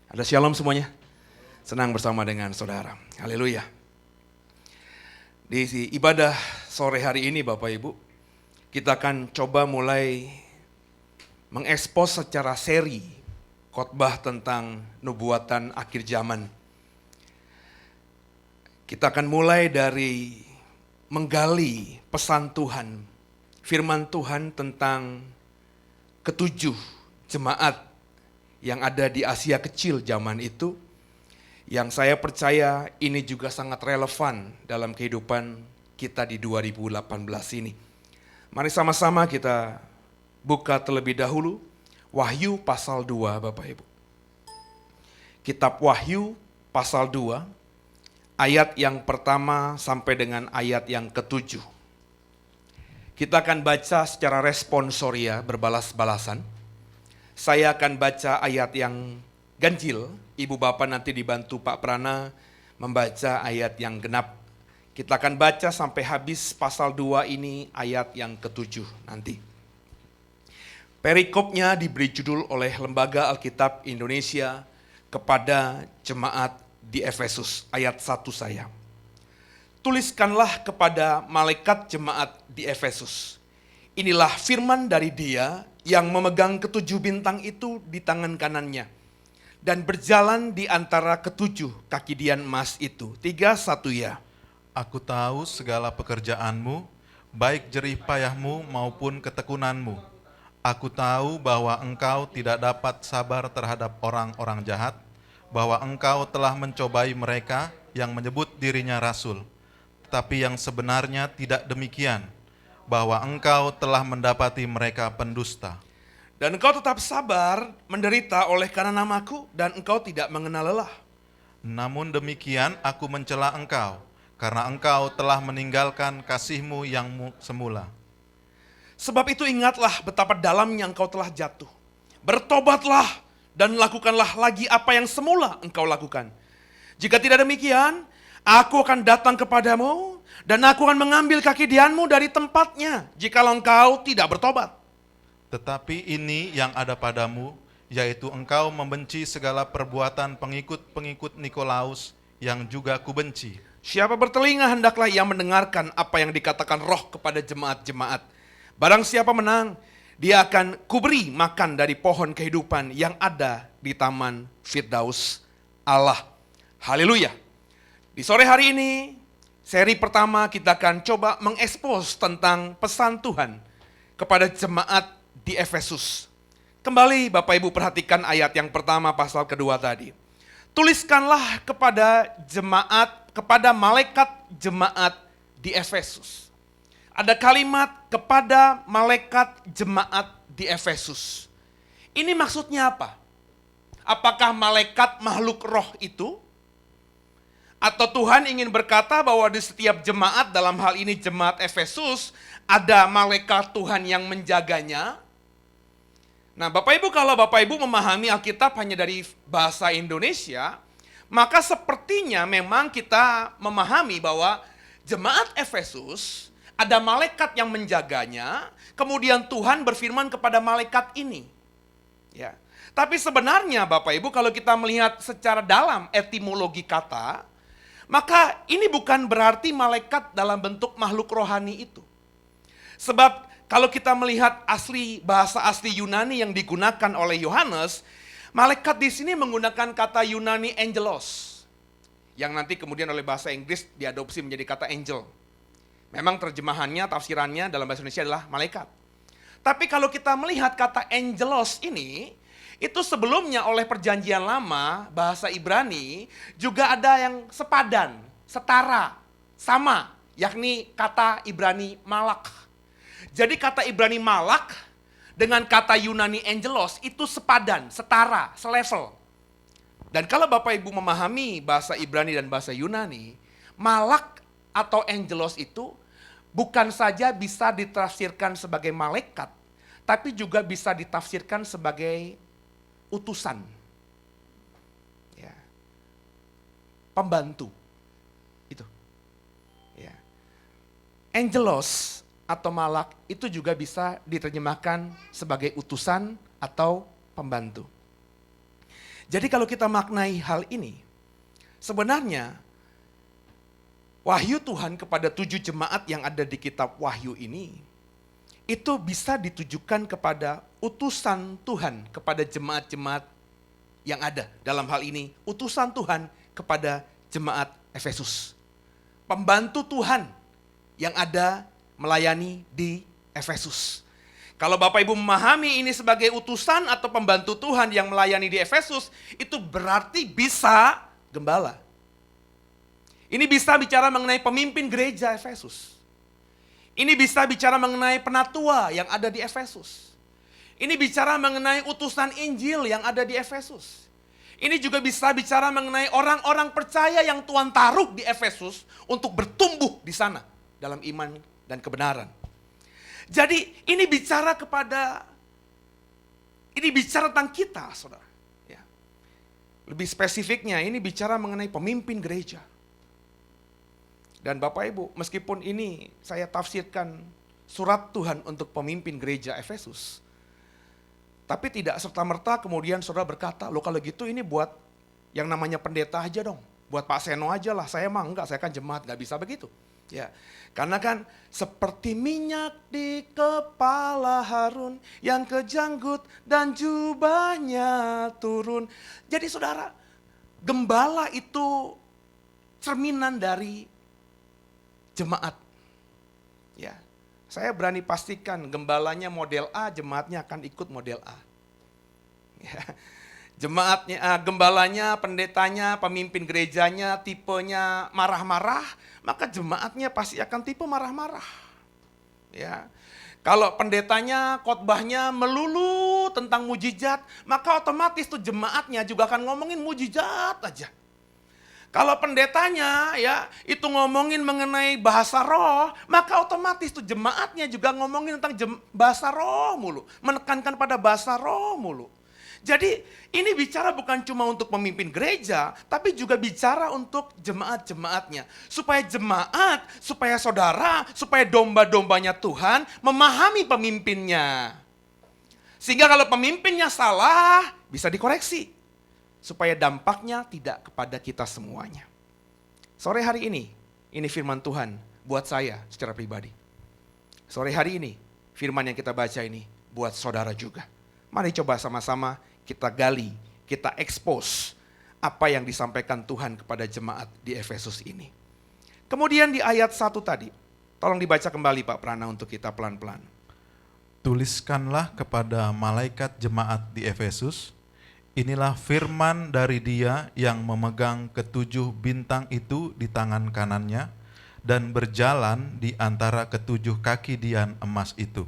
Ada shalom semuanya? Senang bersama dengan saudara. Haleluya. Di ibadah sore hari ini Bapak Ibu, kita akan coba mulai mengekspos secara seri khotbah tentang nubuatan akhir zaman. Kita akan mulai dari menggali pesan Tuhan, firman Tuhan tentang ketujuh jemaat yang ada di Asia Kecil zaman itu, yang saya percaya ini juga sangat relevan dalam kehidupan kita di 2018 ini. Mari sama-sama kita buka terlebih dahulu Wahyu pasal 2 Bapak Ibu. Kitab Wahyu pasal 2, ayat yang pertama sampai dengan ayat yang ketujuh. Kita akan baca secara responsoria, berbalas-balasan. Saya akan baca ayat yang ganjil, Ibu Bapak nanti dibantu Pak Prana membaca ayat yang genap. Kita akan baca sampai habis pasal 2 ini ayat yang ketujuh nanti. Perikopnya diberi judul oleh Lembaga Alkitab Indonesia kepada jemaat di Efesus, ayat 1 saya. Tuliskanlah kepada malaikat jemaat di Efesus. Inilah firman dari Dia yang memegang ketujuh bintang itu di tangan kanannya dan berjalan di antara ketujuh kaki dian emas itu. 3, 1 ya. Aku tahu segala pekerjaanmu, baik jerih payahmu maupun ketekunanmu. Aku tahu bahwa engkau tidak dapat sabar terhadap orang-orang jahat, bahwa engkau telah mencobai mereka yang menyebut dirinya rasul. Tetapi yang sebenarnya tidak demikian, bahwa engkau telah mendapati mereka pendusta. Dan engkau tetap sabar menderita oleh karena namaku dan engkau tidak mengenal lelah. Namun demikian aku mencela engkau, karena engkau telah meninggalkan kasihmu yang semula. Sebab itu ingatlah betapa dalamnya engkau telah jatuh. Bertobatlah dan lakukanlah lagi apa yang semula engkau lakukan. Jika tidak demikian, aku akan datang kepadamu dan aku akan mengambil kaki dianmu dari tempatnya jikalau engkau tidak bertobat. Tetapi ini yang ada padamu, yaitu engkau membenci segala perbuatan pengikut-pengikut Nikolaus yang juga kubenci. Siapa bertelinga hendaklah ia mendengarkan apa yang dikatakan Roh kepada jemaat-jemaat. Barang siapa menang, dia akan kuberi makan dari pohon kehidupan yang ada di taman Firdaus Allah. Haleluya. Di sore hari ini, seri pertama kita akan coba mengekspos tentang pesan Tuhan kepada jemaat di Efesus. Kembali Bapak Ibu perhatikan ayat yang pertama pasal kedua tadi. Tuliskanlah kepada jemaat, kepada malaikat jemaat di Efesus. Ada kalimat kepada malaikat jemaat di Efesus. Ini maksudnya apa? Apakah malaikat makhluk roh itu? Atau Tuhan ingin berkata bahwa di setiap jemaat, dalam hal ini jemaat Efesus, ada malaikat Tuhan yang menjaganya? Nah Bapak Ibu, kalau Bapak Ibu memahami Alkitab hanya dari bahasa Indonesia, maka sepertinya memang kita memahami bahwa jemaat Efesus ada malaikat yang menjaganya, kemudian Tuhan berfirman kepada malaikat ini. Ya. Tapi sebenarnya Bapak Ibu, kalau kita melihat secara dalam etimologi kata, maka ini bukan berarti malaikat dalam bentuk makhluk rohani itu. Sebab kalau kita melihat bahasa asli Yunani yang digunakan oleh Yohanes, malaikat di sini menggunakan kata Yunani angelos, yang nanti kemudian oleh bahasa Inggris diadopsi menjadi kata angel. Memang terjemahannya, tafsirannya dalam bahasa Indonesia adalah malaikat. Tapi kalau kita melihat kata angelos ini, itu sebelumnya oleh perjanjian lama, bahasa Ibrani, juga ada yang sepadan, setara, sama, yakni kata Ibrani malak. Jadi kata Ibrani malak dengan kata Yunani angelos itu sepadan, setara, selevel. Dan kalau Bapak Ibu memahami bahasa Ibrani dan bahasa Yunani, malak atau angelos itu bukan saja bisa ditafsirkan sebagai malaikat, tapi juga bisa ditafsirkan sebagai utusan, ya, pembantu, itu, ya. Angelos atau malak itu juga bisa diterjemahkan sebagai utusan atau pembantu. Jadi kalau kita maknai hal ini, sebenarnya wahyu Tuhan kepada 7 jemaat yang ada di kitab Wahyu ini, itu bisa ditujukan kepada utusan Tuhan kepada jemaat-jemaat yang ada. Dalam hal ini, utusan Tuhan kepada jemaat Efesus. Pembantu Tuhan yang ada melayani di Efesus. Kalau Bapak Ibu memahami ini sebagai utusan atau pembantu Tuhan yang melayani di Efesus, itu berarti bisa gembala. Ini bisa bicara mengenai pemimpin gereja Efesus. Ini bisa bicara mengenai penatua yang ada di Efesus. Ini bicara mengenai utusan Injil yang ada di Efesus. Ini juga bisa bicara mengenai orang-orang percaya yang Tuhan taruh di Efesus untuk bertumbuh di sana dalam iman dan kebenaran. Jadi ini bicara tentang kita, saudara. Ya. Lebih spesifiknya ini bicara mengenai pemimpin gereja. Dan Bapak Ibu, meskipun ini saya tafsirkan surat Tuhan untuk pemimpin gereja Efesus, tapi tidak serta-merta kemudian saudara berkata, loh kalau gitu ini buat yang namanya pendeta aja dong. Buat Pak Seno aja lah, saya mah enggak, saya kan jemaat, enggak bisa begitu. Ya, karena kan seperti minyak di kepala Harun yang kejanggut dan jubahnya turun. Jadi saudara, gembala itu cerminan dari jemaat. Ya, saya berani pastikan gembalanya model A, jemaatnya akan ikut model A. Ya, jemaatnya, gembalanya, pendetanya, pemimpin gerejanya tipenya marah-marah, maka jemaatnya pasti akan tipe marah-marah. Ya. Kalau pendetanya, khotbahnya melulu tentang mujizat, maka otomatis tuh jemaatnya juga akan ngomongin mujizat aja. Kalau pendetanya ya itu ngomongin mengenai bahasa roh, maka otomatis tuh jemaatnya juga ngomongin tentang bahasa roh mulu, menekankan pada bahasa roh mulu. Jadi ini bicara bukan cuma untuk pemimpin gereja, tapi juga bicara untuk jemaat-jemaatnya. Supaya saudara, supaya domba-dombanya Tuhan memahami pemimpinnya. Sehingga kalau pemimpinnya salah, bisa dikoreksi. Supaya dampaknya tidak kepada kita semuanya. Sore hari ini firman Tuhan buat saya secara pribadi. Sore hari ini, firman yang kita baca ini buat saudara juga. Mari coba sama-sama kita gali, kita expose apa yang disampaikan Tuhan kepada jemaat di Efesus ini. Kemudian di ayat 1 tadi, tolong dibaca kembali Pak Prana untuk kita pelan-pelan. Tuliskanlah kepada malaikat jemaat di Efesus, inilah firman dari Dia yang memegang ketujuh bintang itu di tangan kanannya dan berjalan di antara ketujuh kaki dian emas itu.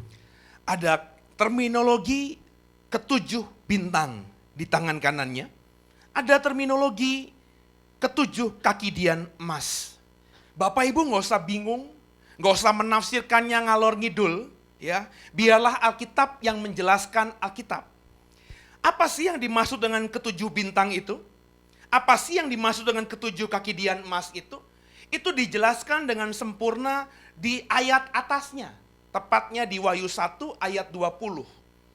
Ada terminologi ketujuh bintang di tangan kanannya. Ada terminologi ketujuh kaki dian emas. Bapak Ibu nggak usah bingung, nggak usah menafsirkannya ngalor ngidul, ya. Biarlah Alkitab yang menjelaskan Alkitab. Apa sih yang dimaksud dengan ketujuh bintang itu? Apa sih yang dimaksud dengan ketujuh kaki dian emas itu? Itu dijelaskan dengan sempurna di ayat atasnya. Tepatnya di Wahyu 1 ayat 20.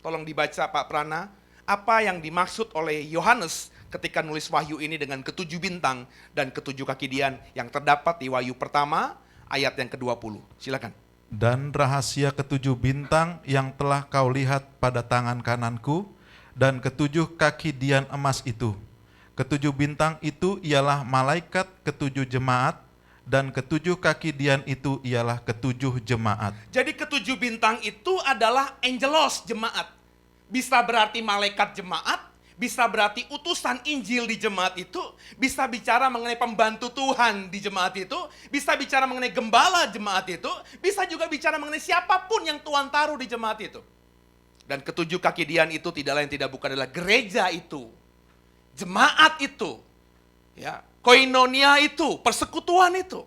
Tolong dibaca Pak Prana, apa yang dimaksud oleh Yohanes ketika nulis Wahyu ini dengan ketujuh bintang dan ketujuh kaki dian yang terdapat di Wahyu pertama ayat yang ke-20. Silakan. Dan rahasia ketujuh bintang yang telah kau lihat pada tangan kananku dan ketujuh kaki dian emas itu. Ketujuh bintang itu ialah malaikat ketujuh jemaat dan ketujuh kaki dian itu ialah ketujuh jemaat. Jadi ketujuh bintang itu adalah angelos jemaat. Bisa berarti malaikat jemaat, bisa berarti utusan Injil di jemaat itu, bisa bicara mengenai pembantu Tuhan di jemaat itu, bisa bicara mengenai gembala jemaat itu, bisa juga bicara mengenai siapapun yang Tuhan taruh di jemaat itu. Dan ketujuh kaki dian itu tidak lain tidak bukan adalah gereja itu, jemaat itu, ya, koinonia itu, persekutuan itu.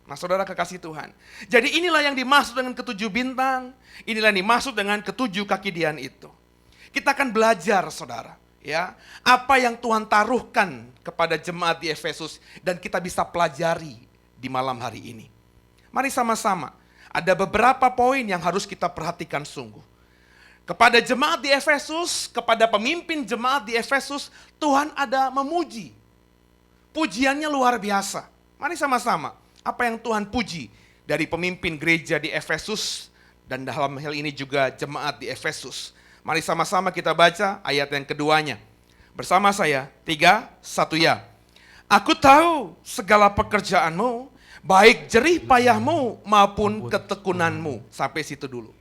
Nah saudara kekasih Tuhan. Jadi inilah yang dimaksud dengan ketujuh bintang, inilah yang dimaksud dengan ketujuh kaki dian itu. Kita akan belajar saudara, ya, apa yang Tuhan taruhkan kepada jemaat di Efesus dan kita bisa pelajari di malam hari ini. Mari sama-sama, ada beberapa poin yang harus kita perhatikan sungguh. Kepada jemaat di Efesus, kepada pemimpin jemaat di Efesus, Tuhan ada memuji. Pujiannya luar biasa. Mari sama-sama, apa yang Tuhan puji dari pemimpin gereja di Efesus, dan dalam hal ini juga jemaat di Efesus. Mari sama-sama kita baca ayat yang keduanya. Bersama saya, 3, 1 ya. Aku tahu segala pekerjaanmu, baik jerih payahmu maupun ketekunanmu. Sampai situ dulu.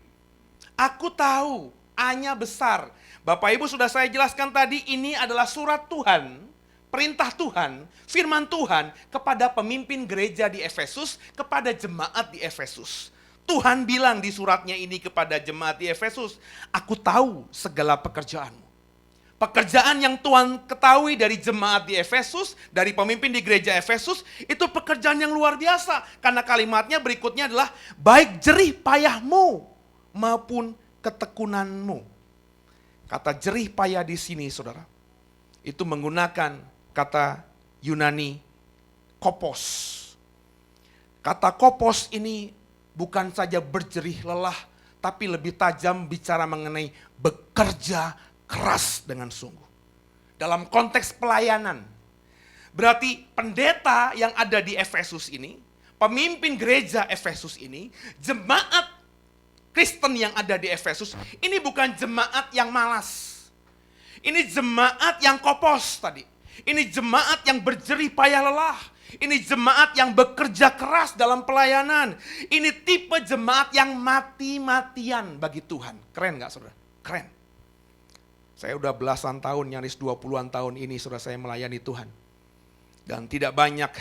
Aku tahu, A-nya besar. Bapak Ibu sudah saya jelaskan tadi, ini adalah surat Tuhan, perintah Tuhan, firman Tuhan kepada pemimpin gereja di Efesus, kepada jemaat di Efesus. Tuhan bilang di suratnya ini kepada jemaat di Efesus, aku tahu segala pekerjaanmu. Pekerjaan yang Tuhan ketahui dari jemaat di Efesus, dari pemimpin di gereja Efesus, itu pekerjaan yang luar biasa. Karena kalimatnya berikutnya adalah, baik jerih payahmu maupun ketekunanmu. Kata jerih payah di sini, saudara, itu menggunakan kata Yunani kopos. Kata kopos ini bukan saja berjerih lelah, tapi lebih tajam bicara mengenai bekerja keras dengan sungguh. Dalam konteks pelayanan, berarti pendeta yang ada di Efesus ini, pemimpin gereja Efesus ini, jemaat Kristen yang ada di Efesus, ini bukan jemaat yang malas. Ini jemaat yang kopos tadi. Ini jemaat yang berjerih payah lelah. Ini jemaat yang bekerja keras dalam pelayanan. Ini tipe jemaat yang mati-matian bagi Tuhan. Keren gak saudara? Keren. Saya udah belasan tahun, nyaris 20-an tahun ini saudara saya melayani Tuhan. Dan tidak banyak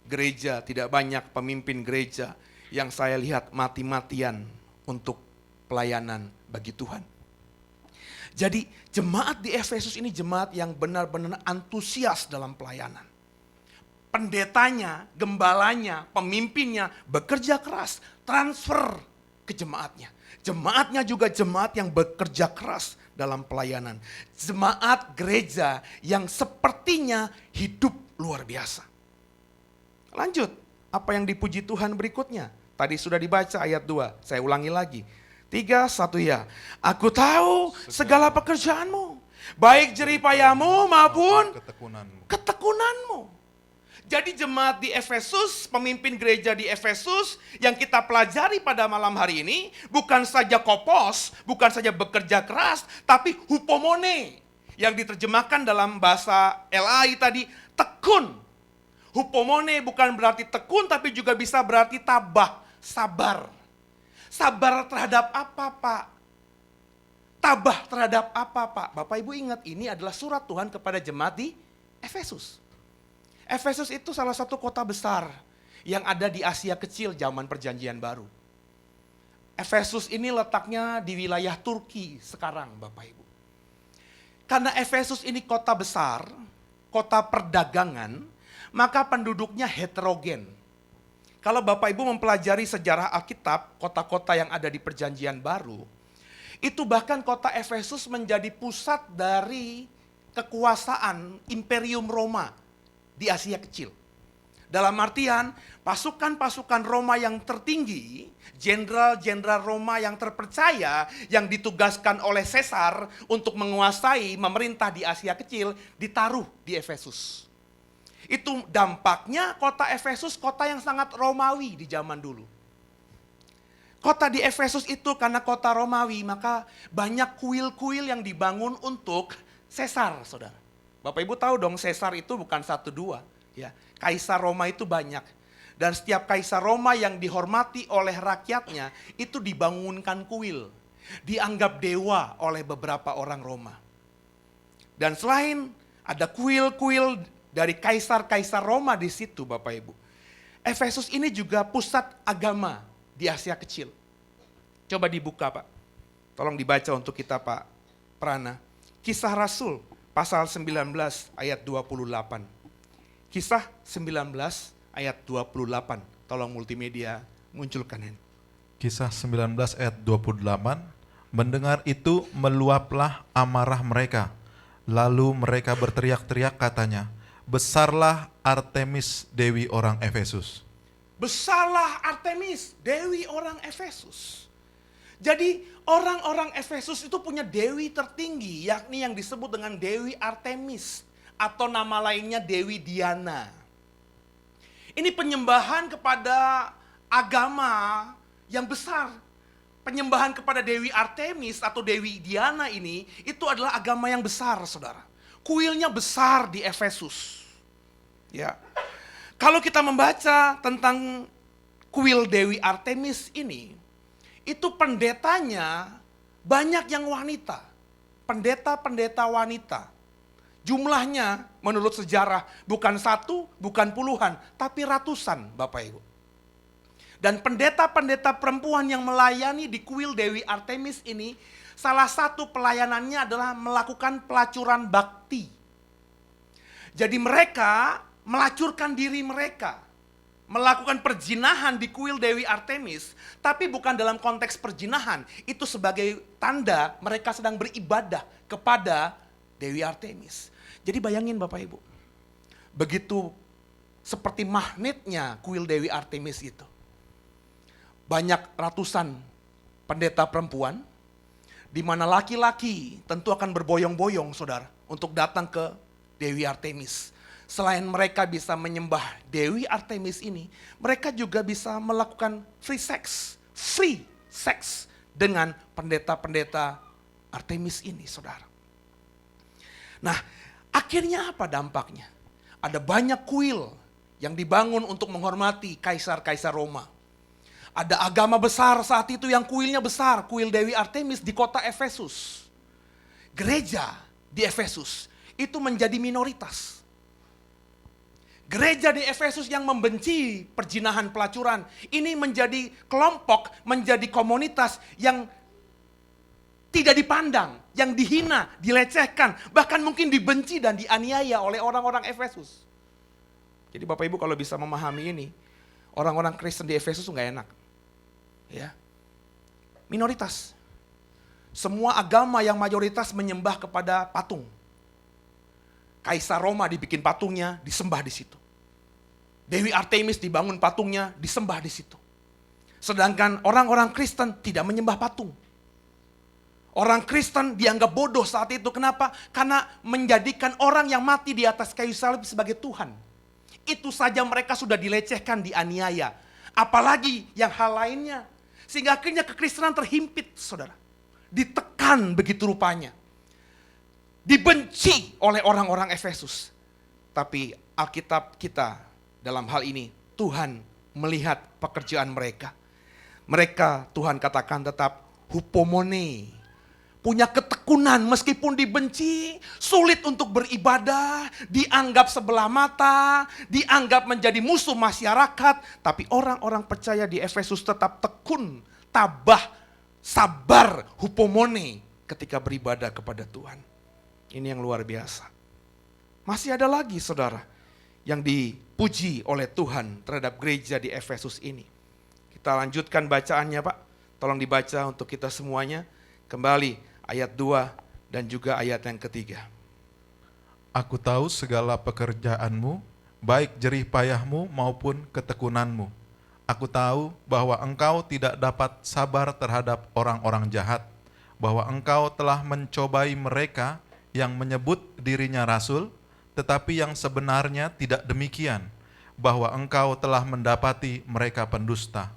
gereja, tidak banyak pemimpin gereja yang saya lihat mati-matian untuk pelayanan bagi Tuhan. Jadi jemaat di Efesus ini jemaat yang benar-benar antusias dalam pelayanan. Pendetanya, gembalanya, pemimpinnya bekerja keras, transfer ke jemaatnya. Jemaatnya juga jemaat yang bekerja keras dalam pelayanan. Jemaat gereja yang sepertinya hidup luar biasa. Lanjut, apa yang dipuji Tuhan berikutnya? Tadi sudah dibaca ayat 2, saya ulangi lagi. 3, 1 ya. Aku tahu segala pekerjaanmu, baik jerih payahmu maupun ketekunanmu. Jadi jemaat di Efesus, pemimpin gereja di Efesus yang kita pelajari pada malam hari ini, bukan saja kopos, bukan saja bekerja keras, tapi hupomone. Yang diterjemahkan dalam bahasa LAI tadi, tekun. Hupomone bukan berarti tekun, tapi juga bisa berarti tabah, sabar. Sabar terhadap apa, Pak? Tabah terhadap apa, Pak? Bapak Ibu ingat, ini adalah surat Tuhan kepada jemaat di Efesus. Efesus itu salah satu kota besar yang ada di Asia Kecil zaman Perjanjian Baru. Efesus ini letaknya di wilayah Turki sekarang, Bapak Ibu. Karena Efesus ini kota besar, kota perdagangan, maka penduduknya heterogen. Kalau Bapak Ibu mempelajari sejarah Alkitab, kota-kota yang ada di Perjanjian Baru, itu bahkan kota Efesus menjadi pusat dari kekuasaan Imperium Roma di Asia Kecil. Dalam artian, pasukan-pasukan Roma yang tertinggi, jenderal-jenderal Roma yang terpercaya, yang ditugaskan oleh Kaisar untuk menguasai, memerintah di Asia Kecil, ditaruh di Efesus. Itu dampaknya kota Efesus, kota yang sangat Romawi di zaman dulu. Kota di Efesus itu karena kota Romawi, maka banyak kuil-kuil yang dibangun untuk Kaisar, saudara. Bapak Ibu tahu dong, Kaisar itu bukan 1-2. Ya. Kaisar Roma itu banyak. Dan setiap Kaisar Roma yang dihormati oleh rakyatnya, itu dibangunkan kuil. Dianggap dewa oleh beberapa orang Roma. Dan selain ada kuil-kuil dari kaisar-kaisar Roma di situ, Bapak Ibu, Efesus ini juga pusat agama di Asia Kecil. Coba dibuka, Pak. Tolong dibaca untuk kita, Pak Prana. Kisah Rasul pasal 19 ayat 28. Kisah 19 ayat 28. Tolong multimedia munculkan ini. Kisah 19 ayat 28. Mendengar itu meluaplah amarah mereka. Lalu mereka berteriak-teriak katanya, besarlah Artemis, dewi orang Efesus. Besarlah Artemis, dewi orang Efesus. Jadi orang-orang Efesus itu punya dewi tertinggi, yakni yang disebut dengan Dewi Artemis atau nama lainnya Dewi Diana. Ini penyembahan kepada agama yang besar. Penyembahan kepada Dewi Artemis atau Dewi Diana ini itu adalah agama yang besar, saudara. Kuilnya besar di Efesus. Ya. Kalau kita membaca tentang kuil Dewi Artemis ini, itu pendetanya banyak yang wanita. Pendeta-pendeta wanita. Jumlahnya menurut sejarah bukan 1, bukan puluhan, tapi ratusan Bapak Ibu. Dan pendeta-pendeta perempuan yang melayani di kuil Dewi Artemis ini, salah satu pelayanannya adalah melakukan pelacuran bakti. Jadi mereka melacurkan diri mereka, melakukan perzinahan di kuil Dewi Artemis, tapi bukan dalam konteks perzinahan, itu sebagai tanda mereka sedang beribadah kepada Dewi Artemis. Jadi bayangin Bapak Ibu, begitu seperti magnetnya kuil Dewi Artemis itu. Banyak ratusan pendeta perempuan, di mana laki-laki tentu akan berboyong-boyong saudara, untuk datang ke Dewi Artemis. Selain mereka bisa menyembah Dewi Artemis ini, mereka juga bisa melakukan free sex dengan pendeta-pendeta Artemis ini saudara. Nah, akhirnya apa dampaknya? Ada banyak kuil yang dibangun untuk menghormati kaisar-kaisar Roma. Ada agama besar saat itu yang kuilnya besar, kuil Dewi Artemis di kota Efesus. Gereja di Efesus itu menjadi minoritas. Gereja di Efesus yang membenci perzinahan pelacuran, ini menjadi kelompok, menjadi komunitas yang tidak dipandang, yang dihina, dilecehkan, bahkan mungkin dibenci dan dianiaya oleh orang-orang Efesus. Jadi Bapak Ibu kalau bisa memahami ini, orang-orang Kristen di Efesus nggak enak. Ya, minoritas. Semua agama yang mayoritas menyembah kepada patung. Kaisar Roma dibikin patungnya, disembah di situ. Dewi Artemis dibangun patungnya, disembah di situ. Sedangkan orang-orang Kristen tidak menyembah patung. Orang Kristen dianggap bodoh saat itu. Kenapa? Karena menjadikan orang yang mati di atas kayu salib sebagai Tuhan. Itu saja mereka sudah dilecehkan, dianiaya. Apalagi yang hal lainnya. Sehingga akhirnya kekristenan terhimpit, saudara. Ditekan begitu rupanya. Dibenci oleh orang-orang Efesus. Tapi Alkitab kita dalam hal ini, Tuhan melihat pekerjaan mereka. Mereka, Tuhan katakan tetap hupomone. Punya ketekunan meskipun dibenci, sulit untuk beribadah, dianggap sebelah mata, dianggap menjadi musuh masyarakat. Tapi orang-orang percaya di Efesus tetap tekun, tabah, sabar, hupomone ketika beribadah kepada Tuhan. Ini yang luar biasa. Masih ada lagi saudara yang dipuji oleh Tuhan terhadap gereja di Efesus ini. Kita lanjutkan bacaannya Pak. Tolong dibaca untuk kita semuanya. Kembali ayat 2 dan juga ayat yang ketiga. Aku tahu segala pekerjaanmu, baik jerih payahmu maupun ketekunanmu. Aku tahu bahwa engkau tidak dapat sabar terhadap orang-orang jahat, bahwa engkau telah mencobai mereka yang menyebut dirinya rasul, tetapi yang sebenarnya tidak demikian, bahwa engkau telah mendapati mereka pendusta.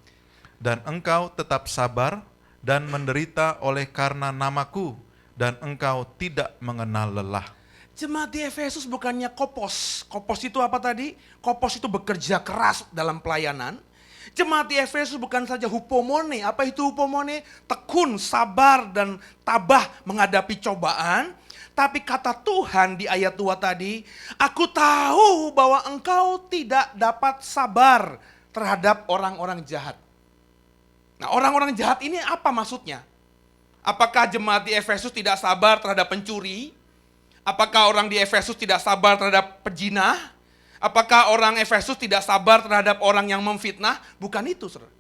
Dan engkau tetap sabar dan menderita oleh karena namaku, dan engkau tidak mengenal lelah. Jemaat di Efesus bukannya kopos. Kopos itu apa tadi? Kopos itu bekerja keras dalam pelayanan. Jemaat di Efesus bukan saja hupomone. Apa itu hupomone? Tekun, sabar, dan tabah menghadapi cobaan. Tapi kata Tuhan di ayat 2 tadi, aku tahu bahwa engkau tidak dapat sabar terhadap orang-orang jahat. Nah, orang-orang jahat ini apa maksudnya? Apakah jemaat di Efesus tidak sabar terhadap pencuri? Apakah orang di Efesus tidak sabar terhadap pejinah? Apakah orang Efesus tidak sabar terhadap orang yang memfitnah? Bukan itu, saudara.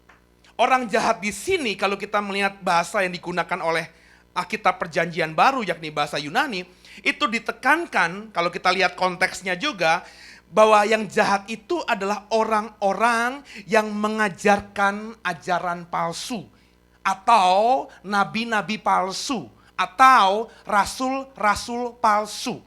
Orang jahat di sini kalau kita melihat bahasa yang digunakan oleh Alkitab Perjanjian Baru, yakni bahasa Yunani, itu ditekankan, kalau kita lihat konteksnya juga, bahwa yang jahat itu adalah orang-orang yang mengajarkan ajaran palsu. atau nabi-nabi palsu, atau rasul-rasul palsu.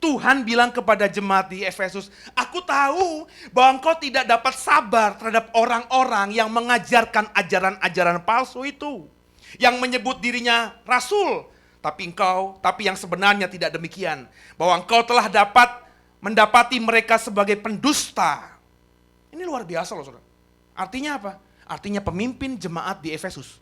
Tuhan bilang kepada jemaat di Efesus, aku tahu bahwa engkau tidak dapat sabar terhadap orang-orang yang mengajarkan ajaran-ajaran palsu itu. Yang menyebut dirinya rasul, tapi yang sebenarnya tidak demikian. Bahwa engkau telah mendapati mereka sebagai pendusta. Ini luar biasa loh saudara. Artinya apa? Artinya pemimpin jemaat di Efesus.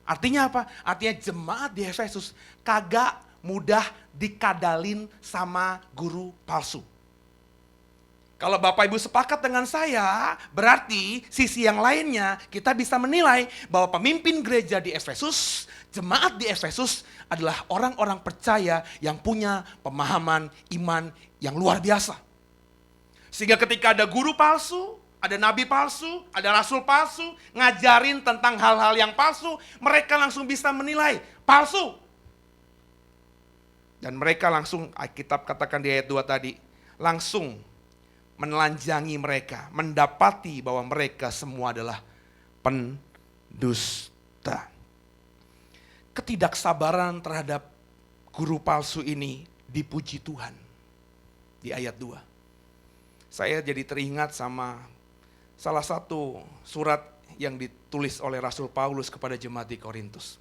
Artinya apa? Artinya jemaat di Efesus kagak mudah dikadalin sama guru palsu. Kalau Bapak Ibu sepakat dengan saya, berarti sisi yang lainnya kita bisa menilai bahwa pemimpin gereja di Efesus, jemaat di Efesus adalah orang-orang percaya yang punya pemahaman iman yang luar biasa. Sehingga ketika ada guru palsu, ada nabi palsu, ada rasul palsu, ngajarin tentang hal-hal yang palsu, mereka langsung bisa menilai palsu. Dan mereka langsung, Alkitab katakan di ayat 2 tadi, langsung menelanjangi mereka, mendapati bahwa mereka semua adalah pendusta. Ketidaksabaran terhadap guru palsu ini dipuji Tuhan. Di ayat 2. Saya jadi teringat sama salah satu surat yang ditulis oleh Rasul Paulus kepada jemaat di Korintus.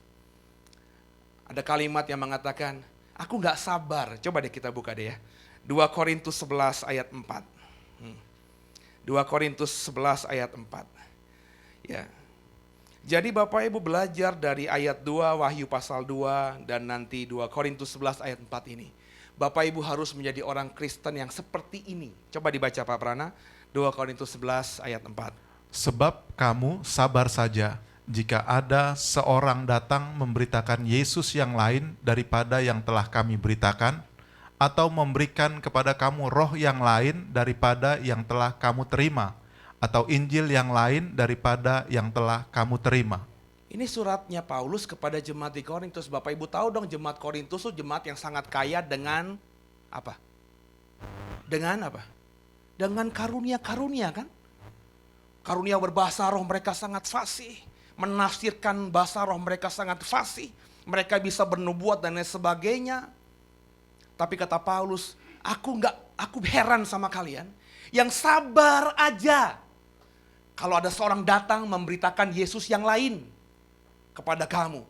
Ada kalimat yang mengatakan, aku gak sabar. Coba deh kita buka deh ya. 2 Korintus 11 ayat 4. 2 Korintus 11 ayat 4. Ya. Jadi Bapak Ibu belajar dari ayat 2 Wahyu pasal 2 dan nanti 2 Korintus 11 ayat 4 ini. Bapak Ibu harus menjadi orang Kristen yang seperti ini. Coba dibaca Pak Prana. 2 Korintus 11 ayat 4. Sebab kamu sabar saja jika ada seorang datang memberitakan Yesus yang lain daripada yang telah kami beritakan, atau memberikan kepada kamu roh yang lain daripada yang telah kamu terima, atau Injil yang lain daripada yang telah kamu terima. Ini suratnya Paulus kepada jemaat di Korintus. Bapak Ibu tahu dong jemaat Korintus itu jemaat yang sangat kaya dengan apa? Dengan apa? Dengan karunia-karunia kan? Karunia berbahasa roh mereka sangat fasih. Menafsirkan bahasa roh mereka sangat fasih. Mereka bisa bernubuat dan lain sebagainya. Tapi kata Paulus, aku heran sama kalian yang sabar aja. Kalau ada seorang datang memberitakan Yesus yang lain kepada kamu.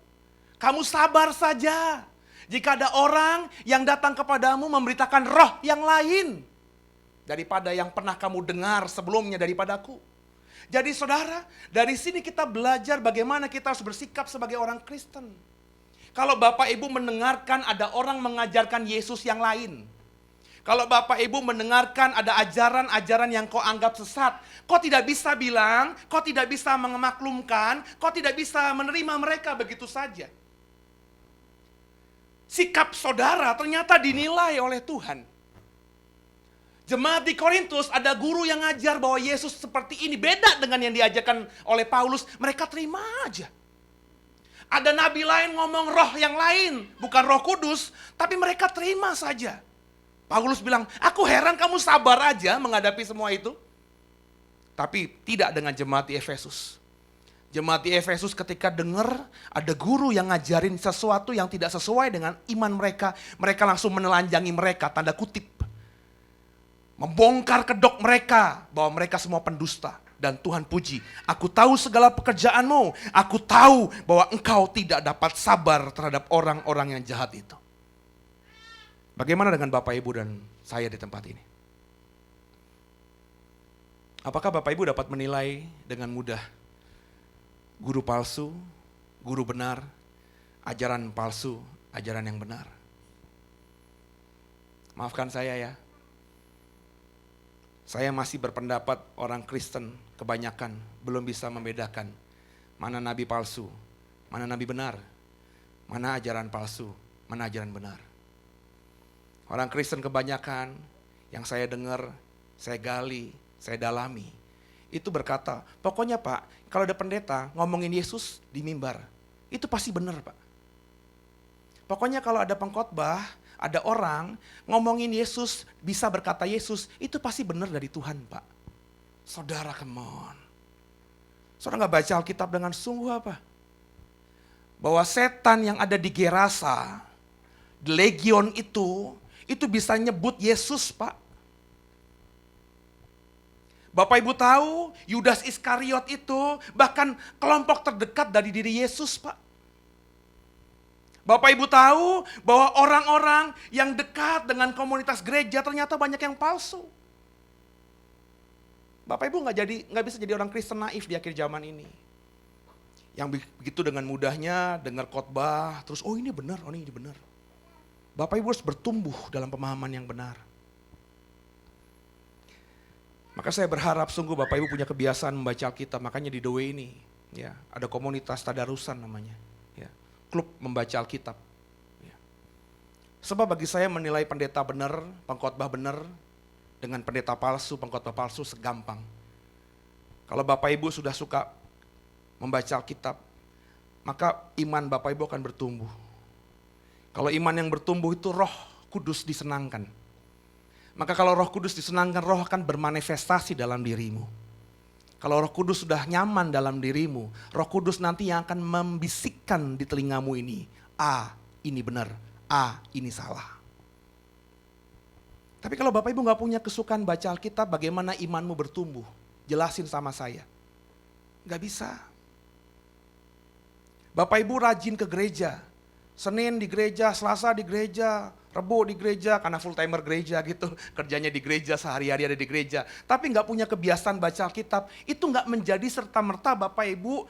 Kamu sabar saja. Jika ada orang yang datang kepadamu memberitakan roh yang lain daripada yang pernah kamu dengar sebelumnya daripadaku. Jadi saudara, dari sini kita belajar bagaimana kita harus bersikap sebagai orang Kristen. Kalau Bapak Ibu mendengarkan ada orang mengajarkan Yesus yang lain. Kalau Bapak Ibu mendengarkan ada ajaran-ajaran yang kau anggap sesat. Kau tidak bisa bilang, kau tidak bisa memaklumkan, kau tidak bisa menerima mereka begitu saja. Sikap saudara ternyata dinilai oleh Tuhan. Jemaat di Korintus ada guru yang ngajar bahwa Yesus seperti ini. Beda dengan yang diajarkan oleh Paulus. Mereka terima aja. Ada nabi lain ngomong roh yang lain. Bukan Roh Kudus. Tapi mereka terima saja. Paulus bilang, aku heran kamu sabar aja menghadapi semua itu. Tapi tidak dengan jemaat di Efesus. Jemaat di Efesus ketika dengar ada guru yang ngajarin sesuatu yang tidak sesuai dengan iman mereka. Mereka langsung menelanjangi mereka, tanda kutip. Membongkar kedok mereka bahwa mereka semua pendusta. Dan Tuhan puji, aku tahu segala pekerjaanmu. Aku tahu bahwa engkau tidak dapat sabar terhadap orang-orang yang jahat itu. Bagaimana dengan Bapak Ibu dan saya di tempat ini? Apakah Bapak Ibu dapat menilai dengan mudah guru palsu, guru benar, ajaran palsu, ajaran yang benar? Maafkan saya ya. Saya masih berpendapat orang Kristen kebanyakan belum bisa membedakan mana nabi palsu, mana nabi benar, mana ajaran palsu, mana ajaran benar. Orang Kristen kebanyakan yang saya dengar, saya gali, saya dalami, itu berkata, pokoknya Pak, kalau ada pendeta ngomongin Yesus di mimbar, itu pasti benar Pak. Pokoknya kalau ada pengkhotbah, ada orang ngomongin Yesus, bisa berkata Yesus, itu pasti benar dari Tuhan Pak. Saudara, come on. Saudara gak baca Alkitab dengan sungguh apa? bahwa setan yang ada di Gerasa, di legion itu bisa nyebut Yesus, Pak. Bapak Ibu tahu, Yudas Iskariot itu bahkan kelompok terdekat dari diri Yesus, Pak. Bapak Ibu tahu bahwa orang-orang yang dekat dengan komunitas gereja ternyata banyak yang palsu. Bapak Ibu nggak bisa jadi orang Kristen naif di akhir zaman ini. Yang begitu dengan mudahnya dengar khotbah, terus oh ini benar, oh ini benar. Bapak Ibu harus bertumbuh dalam pemahaman yang benar. Maka saya berharap sungguh Bapak Ibu punya kebiasaan membaca Alkitab, makanya di The Way ini ya, ada komunitas tadarusan namanya, ya, klub membaca Alkitab. Ya. Sebab bagi saya menilai pendeta benar, pengkhotbah benar, dengan pendeta palsu, pengkhotbah palsu segampang. Kalau Bapak Ibu sudah suka membaca Alkitab, maka iman Bapak Ibu akan bertumbuh. Kalau iman yang bertumbuh itu Roh Kudus disenangkan. Maka kalau Roh Kudus disenangkan, Roh akan bermanifestasi dalam dirimu. Kalau Roh Kudus sudah nyaman dalam dirimu, Roh Kudus nanti yang akan membisikkan di telingamu ini, ini benar, ini salah. Tapi kalau Bapak Ibu gak punya kesukaan baca Alkitab, bagaimana imanmu bertumbuh? Jelasin sama saya. Gak bisa. Bapak Ibu rajin ke gereja. Senin di gereja, Selasa di gereja, Rebo di gereja, karena full timer gereja gitu. Kerjanya di gereja, sehari-hari ada di gereja. Tapi gak punya kebiasaan baca Alkitab. Itu gak menjadi serta-merta Bapak Ibu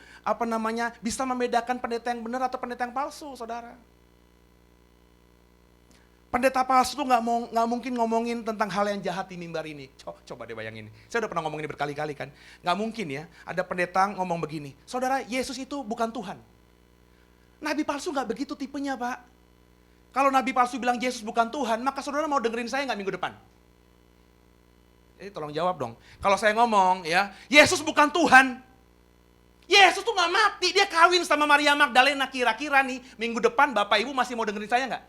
bisa membedakan pendeta yang benar atau pendeta yang palsu, saudara. Pendeta palsu tuh nggak mungkin ngomongin tentang hal yang jahat di mimbar ini. Coba deh bayangin. Saya udah pernah ngomong ini berkali-kali kan. Nggak mungkin ya, ada pendeta ngomong begini. Saudara, Yesus itu bukan Tuhan. Nabi palsu nggak begitu tipenya, Pak. Kalau nabi palsu bilang Yesus bukan Tuhan, maka saudara mau dengerin saya nggak minggu depan? Tolong jawab dong. Kalau saya ngomong ya, Yesus bukan Tuhan. Yesus tuh nggak mati, dia kawin sama Maria Magdalena. Kira-kira nih minggu depan Bapak Ibu masih mau dengerin saya nggak?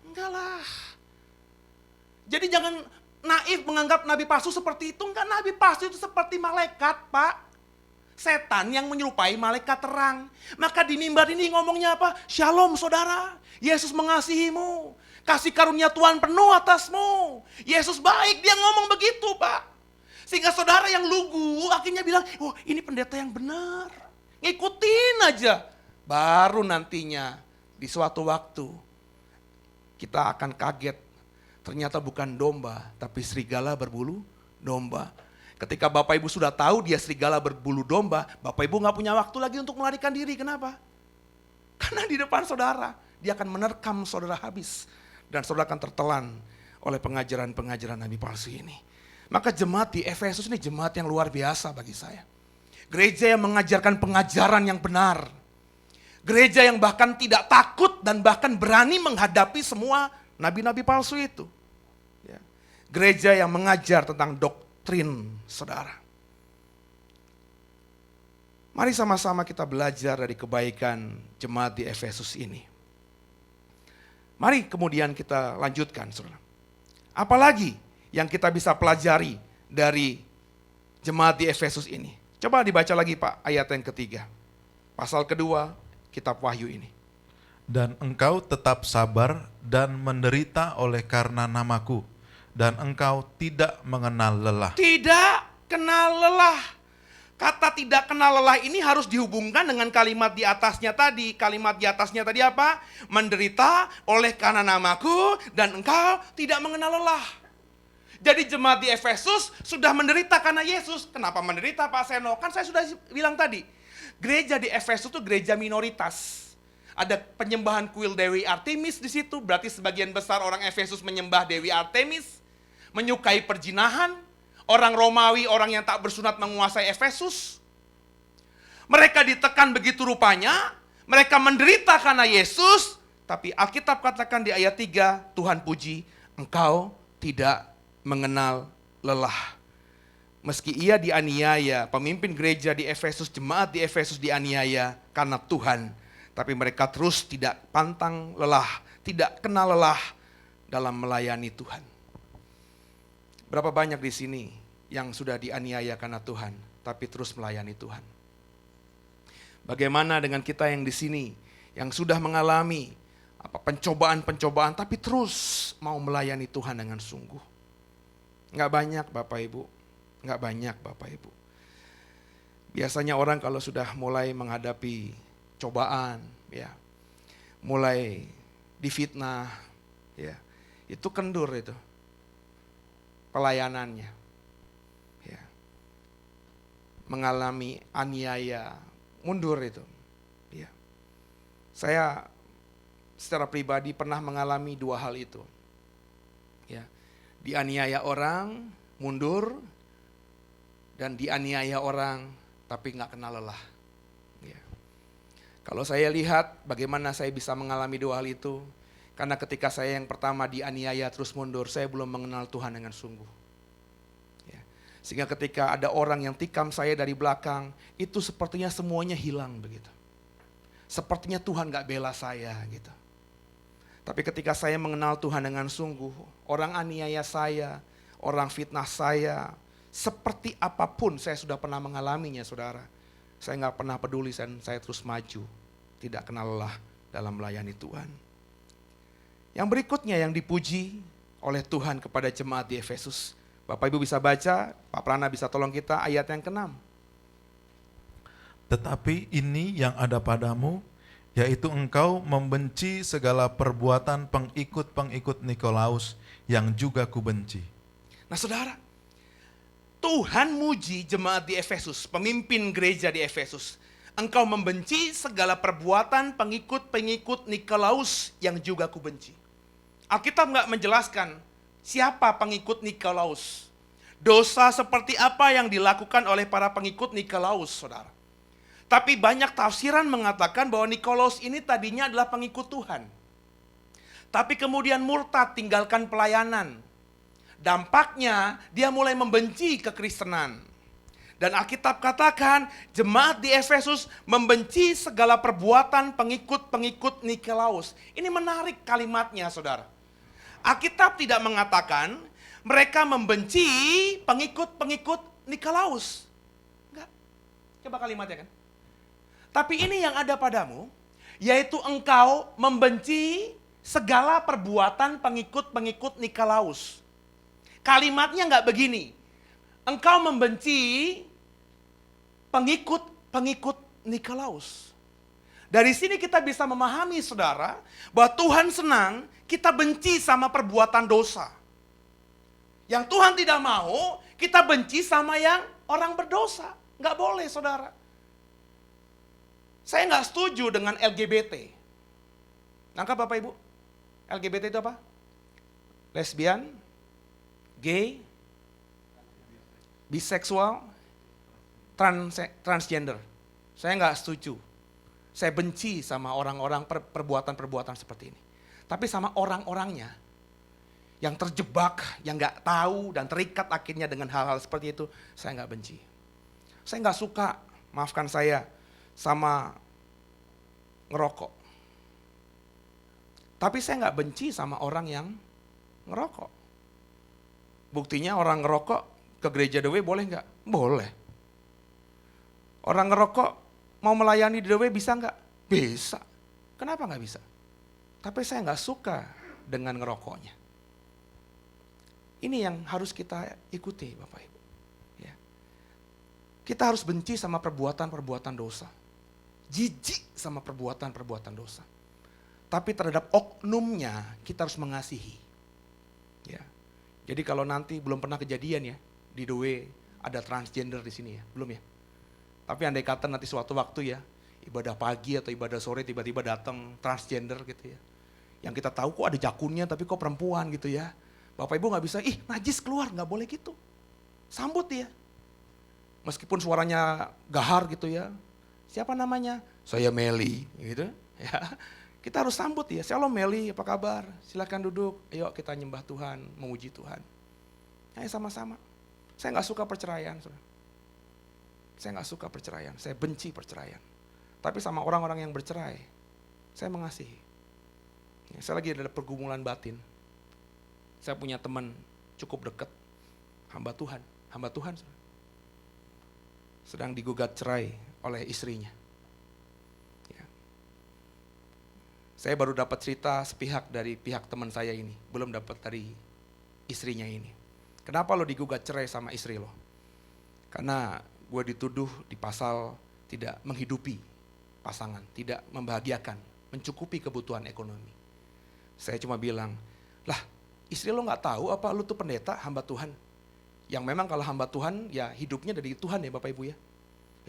Enggak lah. Jadi jangan naif menganggap nabi palsu seperti itu. Enggak, nabi palsu itu seperti malaikat, Pak. Setan yang menyerupai malaikat terang. Maka di mimbar ini ngomongnya apa? Shalom saudara, Yesus mengasihimu. Kasih karunia Tuhan penuh atasmu. Yesus baik, dia ngomong begitu, Pak. Sehingga saudara yang lugu akhirnya bilang, oh ini pendeta yang benar. Ngikutin aja. Baru nantinya di suatu waktu kita akan kaget. Ternyata bukan domba, tapi serigala berbulu domba. Ketika Bapak Ibu sudah tahu dia serigala berbulu domba, Bapak Ibu gak punya waktu lagi untuk melarikan diri. Kenapa? Karena di depan saudara, dia akan menerkam saudara habis. Dan saudara akan tertelan oleh pengajaran-pengajaran nabi palsu ini. Maka jemaat di Efesus ini jemaat yang luar biasa bagi saya. Gereja yang mengajarkan pengajaran yang benar. Gereja yang bahkan tidak takut dan bahkan berani menghadapi semua nabi-nabi palsu itu. Gereja yang mengajar tentang doktrin, saudara. Mari sama-sama kita belajar dari kebaikan jemaat di Efesus ini. Mari kemudian kita lanjutkan, saudara. Apalagi yang kita bisa pelajari dari jemaat di Efesus ini. Coba dibaca lagi Pak, ayat yang ketiga. Pasal kedua, kitab Wahyu ini. Dan engkau tetap sabar dan menderita oleh karena namaku. Dan engkau tidak mengenal lelah. Tidak kenal lelah. Kata tidak kenal lelah ini harus dihubungkan dengan kalimat di atasnya tadi. Kalimat di atasnya tadi apa? Menderita oleh karena namaku dan engkau tidak mengenal lelah. Jadi jemaat di Efesus sudah menderita karena Yesus. Kenapa menderita Pak Seno? Kan saya sudah bilang tadi. Gereja di Efesus itu gereja minoritas. Ada penyembahan kuil Dewi Artemis di situ. Berarti sebagian besar orang Efesus menyembah Dewi Artemis. Menyukai perjinahan, orang Romawi, orang yang tak bersunat menguasai Efesus. Mereka ditekan begitu rupanya, mereka menderita karena Yesus, tapi Alkitab katakan di ayat 3, Tuhan puji, engkau tidak mengenal lelah. Meski ia dianiaya, pemimpin gereja di Efesus, jemaat di Efesus dianiaya karena Tuhan, tapi mereka terus tidak pantang lelah, tidak kenal lelah dalam melayani Tuhan. Berapa banyak di sini yang sudah dianiaya karena Tuhan, tapi terus melayani Tuhan. Bagaimana dengan kita yang di sini, yang sudah mengalami pencobaan-pencobaan tapi terus mau melayani Tuhan dengan sungguh. Nggak banyak Bapak Ibu, nggak banyak Bapak Ibu. Biasanya orang kalau sudah mulai menghadapi cobaan, ya, mulai difitnah, ya, itu kendur itu pelayanannya, ya, mengalami aniaya, mundur itu. Ya. Saya secara pribadi pernah mengalami dua hal itu. Ya. Dianiaya orang, mundur, dan dianiaya orang, tapi nggak kenal lelah. Ya. Kalau saya lihat bagaimana saya bisa mengalami dua hal itu, karena ketika saya yang pertama dianiaya terus mundur, saya belum mengenal Tuhan dengan sungguh. Ya. Sehingga ketika ada orang yang tikam saya dari belakang, itu sepertinya semuanya hilang begitu. Sepertinya Tuhan gak bela saya gitu. Tapi ketika saya mengenal Tuhan dengan sungguh, orang aniaya saya, orang fitnah saya, seperti apapun saya sudah pernah mengalaminya saudara. Saya gak pernah peduli, saya terus maju. Tidak kenal lelah dalam melayani Tuhan. Yang berikutnya yang dipuji oleh Tuhan kepada jemaat di Efesus. Bapak Ibu bisa baca, Pak Prana bisa tolong kita ayat yang ke-6. Tetapi ini yang ada padamu, yaitu engkau membenci segala perbuatan pengikut-pengikut Nikolaus yang juga kubenci. Nah saudara, Tuhan muji jemaat di Efesus, pemimpin gereja di Efesus. Engkau membenci segala perbuatan pengikut-pengikut Nikolaus yang juga kubenci. Alkitab nggak menjelaskan siapa pengikut Nikolaus. Dosa seperti apa yang dilakukan oleh para pengikut Nikolaus, saudara. Tapi banyak tafsiran mengatakan bahwa Nikolaus ini tadinya adalah pengikut Tuhan. Tapi kemudian murtad, tinggalkan pelayanan. Dampaknya dia mulai membenci kekristenan. Dan Alkitab katakan jemaat di Efesus membenci segala perbuatan pengikut-pengikut Nikolaus. Ini menarik kalimatnya saudara. Alkitab tidak mengatakan mereka membenci pengikut-pengikut Nikolaus. Enggak. Coba kalimatnya kan. Tapi ini yang ada padamu, yaitu engkau membenci segala perbuatan pengikut-pengikut Nikolaus. Kalimatnya enggak begini. Engkau membenci pengikut-pengikut Nikolaus. Dari sini kita bisa memahami saudara, bahwa Tuhan senang kita benci sama perbuatan dosa. Yang Tuhan tidak mau, kita benci sama yang orang berdosa. Enggak boleh saudara. Saya nggak setuju dengan LGBT. Nangkap Bapak Ibu? LGBT itu apa? Lesbian, gay, biseksual, transgender. Saya nggak setuju. Saya benci sama orang-orang perbuatan-perbuatan seperti ini. Tapi sama orang-orangnya yang terjebak, yang nggak tahu dan terikat akhirnya dengan hal-hal seperti itu, saya nggak benci. Saya nggak suka, maafkan saya, sama ngerokok. Tapi saya nggak benci sama orang yang ngerokok. Buktinya orang ngerokok ke gereja The Way boleh nggak? Boleh. Orang ngerokok mau melayani di The Way bisa nggak? Bisa. Kenapa nggak bisa? Tapi saya nggak suka dengan ngerokoknya. Ini yang harus kita ikuti Bapak Ibu. Ya. Kita harus benci sama perbuatan-perbuatan dosa. Jijik sama perbuatan-perbuatan dosa. Tapi terhadap oknumnya kita harus mengasihi. Ya. Jadi kalau nanti belum pernah kejadian ya, di The Way ada transgender di sini ya, belum ya. Tapi andai kata nanti suatu waktu ya, ibadah pagi atau ibadah sore tiba-tiba datang transgender gitu ya. Yang kita tahu kok ada jakunnya tapi kok perempuan gitu ya. Bapak Ibu gak bisa, najis keluar, gak boleh gitu. Sambut dia. Meskipun suaranya gahar gitu ya. Siapa namanya? Saya Meli gitu ya. Kita harus sambut ya. Shalom Meli, apa kabar? Silakan duduk. Ayo kita nyembah Tuhan, memuji Tuhan. Ayo sama-sama. Saya gak suka perceraian. Saya gak suka perceraian, saya benci perceraian. Tapi sama orang-orang yang bercerai, saya mengasihi. Ya, saya lagi ada pergumulan batin. Saya punya teman cukup dekat, hamba Tuhan. Sedang digugat cerai oleh istrinya. Ya. Saya baru dapat cerita sepihak dari pihak teman saya ini, belum dapat dari istrinya ini. Kenapa lo digugat cerai sama istri lo? Karena gue dituduh di pasal tidak menghidupi pasangan, tidak membahagiakan, mencukupi kebutuhan ekonomi. Saya cuma bilang, lah istri lo nggak tahu apa lo tuh pendeta, hamba Tuhan? Yang memang kalau hamba Tuhan ya hidupnya dari Tuhan ya Bapak Ibu ya.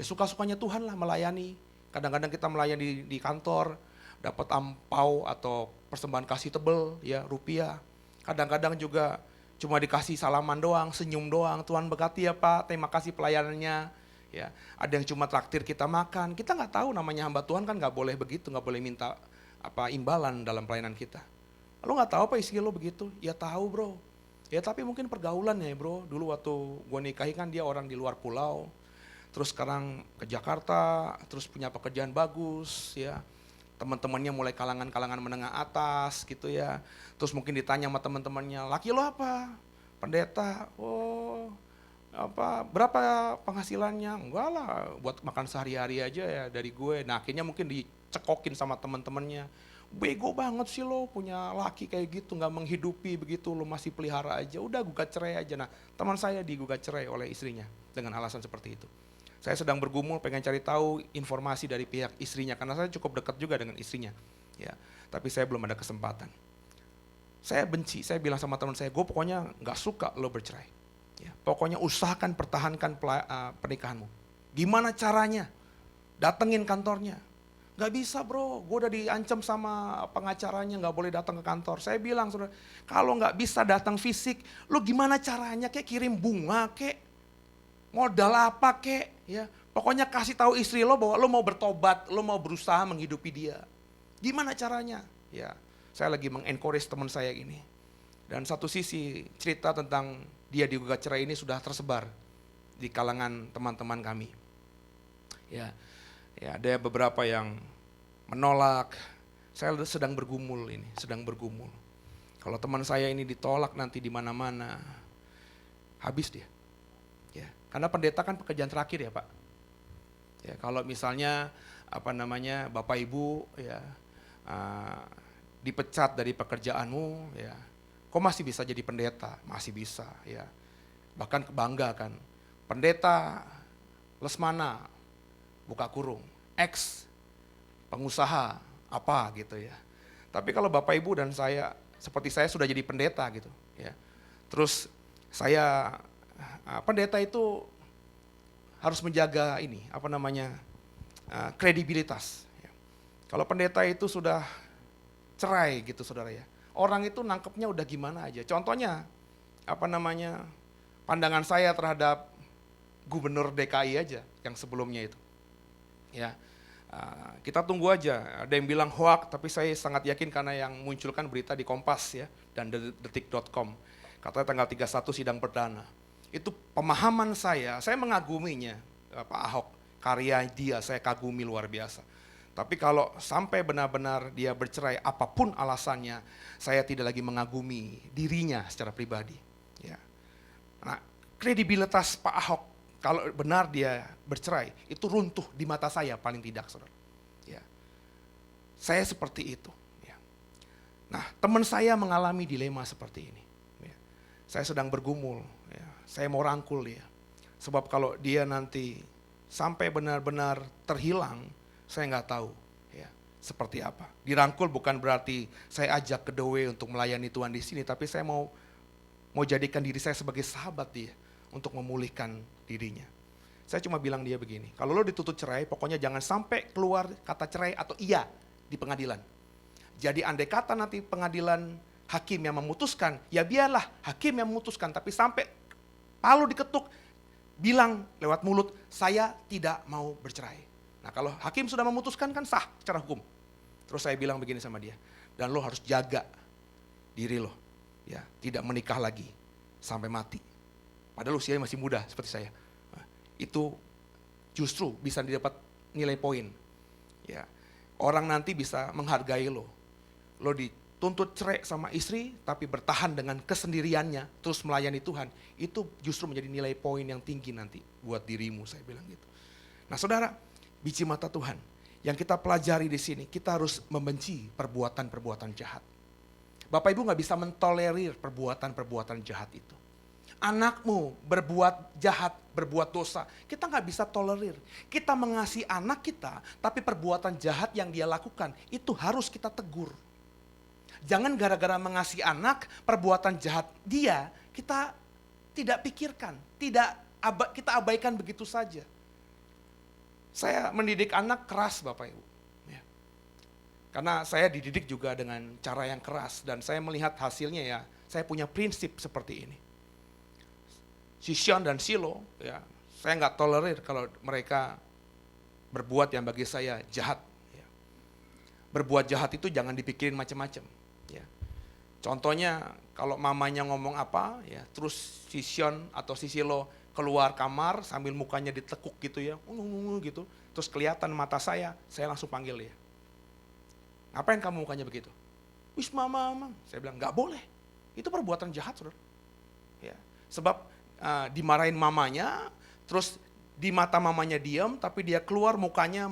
Ya suka-sukanya Tuhan lah melayani. Kadang-kadang kita melayani di kantor, dapat ampau atau persembahan kasih tebel ya rupiah. Kadang-kadang juga cuma dikasih salaman doang, senyum doang. Tuhan berkati ya Pak, terima kasih pelayanannya. Ya, ada yang cuma traktir kita makan. Kita nggak tahu namanya hamba Tuhan kan nggak boleh begitu, nggak boleh minta imbalan dalam pelayanan kita. Lo nggak tahu apa istri lo begitu? Ya tahu bro. Ya tapi mungkin pergaulan ya bro. Dulu waktu gue nikahi kan dia orang di luar pulau. Terus sekarang ke Jakarta, terus punya pekerjaan bagus ya. Teman-temannya mulai kalangan-kalangan menengah atas gitu ya. Terus mungkin ditanya sama teman-temannya, laki lo apa? Pendeta. Oh, berapa penghasilannya? Enggak lah, buat makan sehari-hari aja ya dari gue. Nah akhirnya mungkin dicekokin sama teman-temannya. Bego banget sih lo punya laki kayak gitu, nggak menghidupi begitu, lo masih pelihara aja. Udah gugat cerai aja. Nah teman saya digugat cerai oleh istrinya dengan alasan seperti itu. Saya sedang bergumul pengen cari tahu informasi dari pihak istrinya karena saya cukup dekat juga dengan istrinya. Ya, tapi saya belum ada kesempatan. Saya benci, saya bilang sama teman saya, gue pokoknya nggak suka lo bercerai. Ya, pokoknya usahakan pertahankan pernikahanmu. Gimana caranya? Datengin kantornya. Gak bisa bro, gue udah diancam sama pengacaranya nggak boleh datang ke kantor. Saya bilang, saudara, kalau nggak bisa datang fisik, lo gimana caranya? Kayak kirim bunga, kayak modal apa kek, ya pokoknya kasih tahu istri lo bahwa lo mau bertobat, lo mau berusaha menghidupi dia. Gimana caranya? Ya, saya lagi mengencourage teman saya ini. Dan satu sisi cerita tentang dia digugat cerai ini sudah tersebar di kalangan teman-teman kami. Ya, ada beberapa yang menolak. Saya sedang bergumul ini, sedang bergumul. Kalau teman saya ini ditolak nanti di mana-mana, habis dia. Ya, karena pendeta kan pekerjaan terakhir ya Pak. Ya, kalau misalnya Bapak Ibu ya dipecat dari pekerjaanmu ya, kok masih bisa jadi pendeta? Masih bisa ya. Bahkan bangga kan. Pendeta Lesmana buka kurung, ex pengusaha apa gitu ya. Tapi kalau Bapak Ibu dan saya seperti saya sudah jadi pendeta gitu ya. Terus saya pendeta itu harus menjaga ini, kredibilitas. Kalau pendeta itu sudah cerai gitu saudara ya, orang itu nangkepnya udah gimana aja. Contohnya, pandangan saya terhadap gubernur DKI aja yang sebelumnya itu. Ya, kita tunggu aja, ada yang bilang hoax, tapi saya sangat yakin karena yang munculkan berita di Kompas ya, dan detik.com. Katanya tanggal 31 sidang perdana. Itu pemahaman saya mengaguminya Pak Ahok, karya dia saya kagumi luar biasa. Tapi kalau sampai benar-benar dia bercerai apapun alasannya, saya tidak lagi mengagumi dirinya secara pribadi. Ya. Nah, kredibilitas Pak Ahok kalau benar dia bercerai itu runtuh di mata saya paling tidak, saudara. Ya. Saya seperti itu. Ya. Nah, teman saya mengalami dilema seperti ini. Ya. Saya sedang bergumul. Ya. Saya mau rangkul dia. Sebab kalau dia nanti sampai benar-benar terhilang, saya nggak tahu ya seperti apa. Dirangkul bukan berarti saya ajak ke The Way untuk melayani Tuhan di sini, tapi saya mau jadikan diri saya sebagai sahabat dia untuk memulihkan dirinya. Saya cuma bilang dia begini, kalau lo dituntut cerai, pokoknya jangan sampai keluar kata cerai atau iya di pengadilan. Jadi andai kata nanti pengadilan hakim yang memutuskan, ya biarlah hakim yang memutuskan, tapi sampai palu diketuk, bilang lewat mulut, saya tidak mau bercerai. Nah kalau hakim sudah memutuskan kan sah secara hukum. Terus saya bilang begini sama dia, dan lo harus jaga diri lo, ya tidak menikah lagi sampai mati. Padahal usianya masih muda seperti saya. Nah, itu justru bisa didapat nilai poin. Ya, orang nanti bisa menghargai lo. Lo dituntut cerai sama istri, tapi bertahan dengan kesendiriannya, terus melayani Tuhan, itu justru menjadi nilai poin yang tinggi nanti buat dirimu, saya bilang gitu. Nah saudara, biji mata Tuhan, Yang kita pelajari di sini, kita harus membenci perbuatan-perbuatan jahat. Bapak Ibu nggak bisa mentolerir perbuatan-perbuatan jahat itu. Anakmu berbuat jahat, berbuat dosa, kita nggak bisa tolerir. Kita mengasihi anak kita, tapi perbuatan jahat yang dia lakukan, itu harus kita tegur. Jangan gara-gara mengasihi anak, perbuatan jahat dia, kita tidak pikirkan, kita abaikan begitu saja. Saya mendidik anak keras Bapak Ibu. Ya. Karena saya dididik juga dengan cara yang keras, dan saya melihat hasilnya ya, saya punya prinsip seperti ini. Si Sean dan Silo, ya, saya nggak tolerir kalau mereka berbuat yang bagi saya jahat. Ya. Berbuat jahat itu jangan dipikirin macam-macam. Ya. Contohnya kalau mamanya ngomong apa, ya, terus si Sean atau si Silo keluar kamar sambil mukanya ditekuk gitu ya, gitu. Terus kelihatan mata saya langsung panggil dia. Ngapain kamu mukanya begitu? Wis mama. Saya bilang nggak boleh. Itu perbuatan jahat, saudara. Ya. Sebab dimarahin mamanya, terus di mata mamanya diam, tapi dia keluar mukanya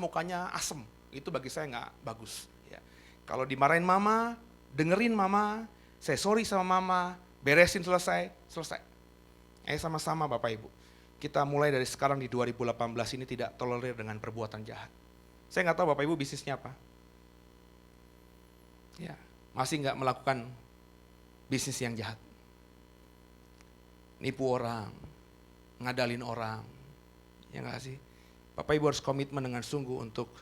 asem. Itu bagi saya nggak bagus. Ya. Kalau dimarahin mama, dengerin mama, saya sorry sama mama, beresin selesai. Sama-sama Bapak Ibu. Kita mulai dari sekarang di 2018 ini tidak tolerir dengan perbuatan jahat. Saya nggak tahu Bapak Ibu bisnisnya apa. Ya, masih nggak melakukan bisnis yang jahat. Nipu orang, ngadalin orang, ya nggak sih? Bapak Ibu harus komitmen dengan sungguh untuk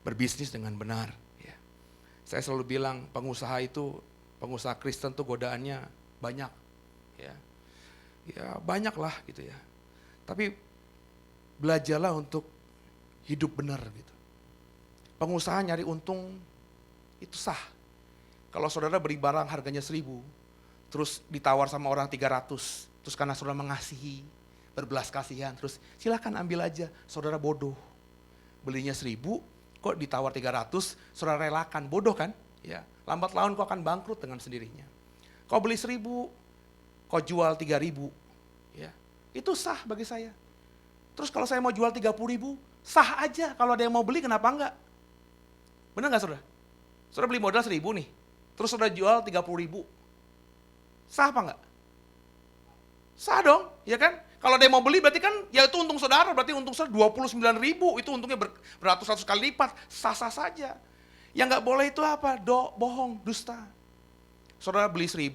berbisnis dengan benar. Ya. Saya selalu bilang pengusaha Kristen tuh godaannya banyak, ya banyak lah gitu ya. Tapi belajarlah untuk hidup benar gitu. Pengusaha nyari untung itu sah. Kalau saudara beli barang harganya 1.000, terus ditawar sama orang 300, terus karena saudara mengasihi, berbelas kasihan, terus silakan ambil aja, saudara bodoh. Belinya 1.000, kok ditawar 300, saudara relakan, bodoh kan? Ya, lambat laun kau akan bangkrut dengan sendirinya. Kau beli 1.000, kau jual 3.000, ya, itu sah bagi saya. Terus kalau saya mau jual 30.000, sah aja. Kalau ada yang mau beli, kenapa enggak? Benar nggak saudara? Saudara beli modal 1.000 nih, terus saudara jual 30.000, sah apa enggak? Sah dong, ya kan? Kalau dia mau beli berarti kan ya itu untung saudara, berarti untung saudara 29.000, itu untungnya beratus-ratus kali lipat, sah-sah saja. Yang nggak boleh itu apa? Bohong, dusta. Saudara beli 1.000,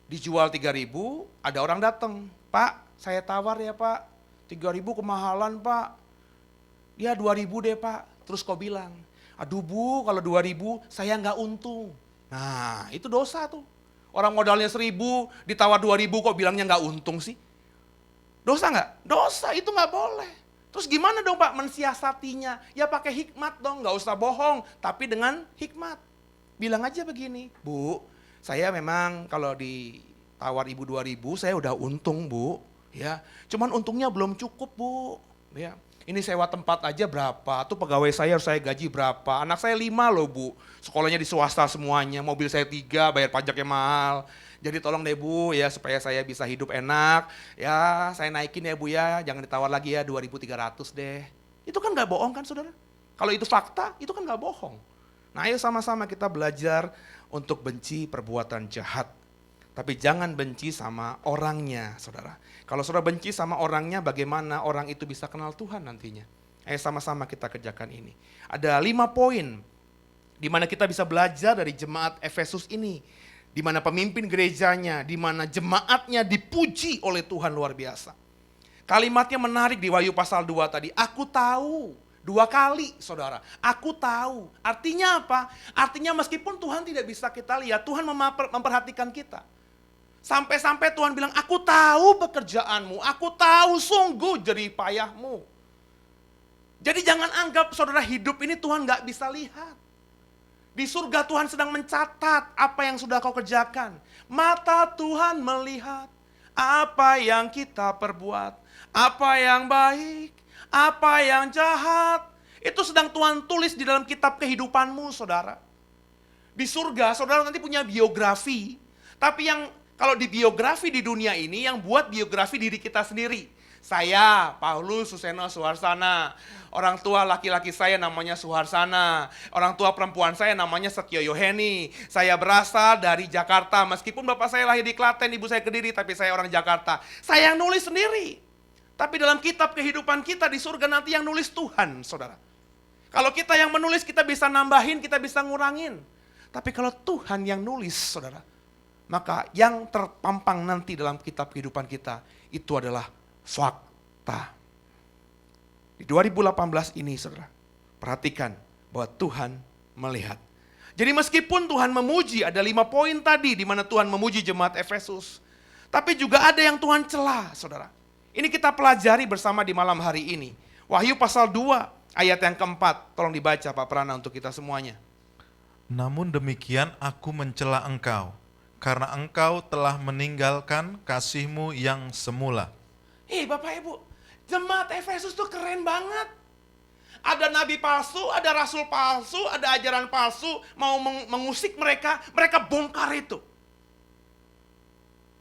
dijual 3.000, ada orang datang, Pak, saya tawar ya Pak, 3.000 kemahalan Pak, ya 2.000 deh Pak. Terus kau bilang, aduh Bu, kalau 2.000 saya nggak untung. Nah, itu dosa tuh. Orang modalnya 1.000, ditawar 2.000 kok bilangnya nggak untung sih? Dosa nggak? Dosa, itu nggak boleh. Terus gimana dong Pak mensiasatinya? Ya pakai hikmat dong, nggak usah bohong, tapi dengan hikmat. Bilang aja begini, Bu, saya memang kalau ditawar Ibu 2.000, saya udah untung Bu. Ya, cuman untungnya belum cukup Bu. Ya. Ini sewa tempat aja berapa, tuh pegawai saya harus saya gaji berapa, anak saya 5 loh Bu, sekolahnya di swasta semuanya, mobil saya 3, bayar pajaknya mahal. Jadi tolong deh Bu ya supaya saya bisa hidup enak, ya saya naikin ya Bu ya, jangan ditawar lagi ya 2.300 deh. Itu kan gak bohong kan saudara? Kalau itu fakta, itu kan gak bohong. Nah ayo sama-sama kita belajar untuk benci perbuatan jahat. Tapi jangan benci sama orangnya, saudara. Kalau saudara benci sama orangnya, bagaimana orang itu bisa kenal Tuhan nantinya? Ayo sama-sama kita kerjakan ini. Ada 5 poin di mana kita bisa belajar dari jemaat Efesus ini. Di mana pemimpin gerejanya, di mana jemaatnya dipuji oleh Tuhan luar biasa. Kalimatnya menarik di Wahyu pasal 2 tadi. Aku tahu. 2 kali saudara, aku tahu. Artinya apa? Artinya meskipun Tuhan tidak bisa kita lihat, Tuhan memperhatikan kita. Sampai-sampai Tuhan bilang, aku tahu pekerjaanmu, aku tahu sungguh jerih payahmu. Jadi jangan anggap saudara hidup ini Tuhan gak bisa lihat. Di surga Tuhan sedang mencatat apa yang sudah kau kerjakan. Mata Tuhan melihat apa yang kita perbuat, apa yang baik, apa yang jahat. Itu sedang Tuhan tulis di dalam kitab kehidupanmu saudara. Di surga saudara nanti punya biografi, tapi yang Kalau di biografi di dunia ini, yang buat biografi diri kita sendiri. Saya, Paulus Suseno Suharsana. Orang tua laki-laki saya namanya Suharsana. Orang tua perempuan saya namanya Setio Yoheni. Saya berasal dari Jakarta. Meskipun bapak saya lahir di Klaten, ibu saya Kediri, tapi saya orang Jakarta. Saya yang nulis sendiri. Tapi dalam kitab kehidupan kita di surga nanti yang nulis Tuhan, saudara. Kalau kita yang menulis, kita bisa nambahin, kita bisa ngurangin. Tapi kalau Tuhan yang nulis, saudara, maka yang terpampang nanti dalam kitab kehidupan kita, itu adalah fakta. Di 2018 ini, saudara, perhatikan bahwa Tuhan melihat. Jadi meskipun Tuhan memuji, ada 5 poin tadi di mana Tuhan memuji jemaat Efesus. Tapi juga ada yang Tuhan cela, saudara. Ini kita pelajari bersama di malam hari ini. Wahyu pasal 2 ayat yang keempat. Tolong dibaca Pak Prana untuk kita semuanya. Namun demikian aku mencela engkau, karena engkau telah meninggalkan kasihmu yang semula. Bapak Ibu, jemaat Efesus tuh keren banget. Ada nabi palsu, ada rasul palsu, ada ajaran palsu, mau mengusik mereka, mereka bongkar itu.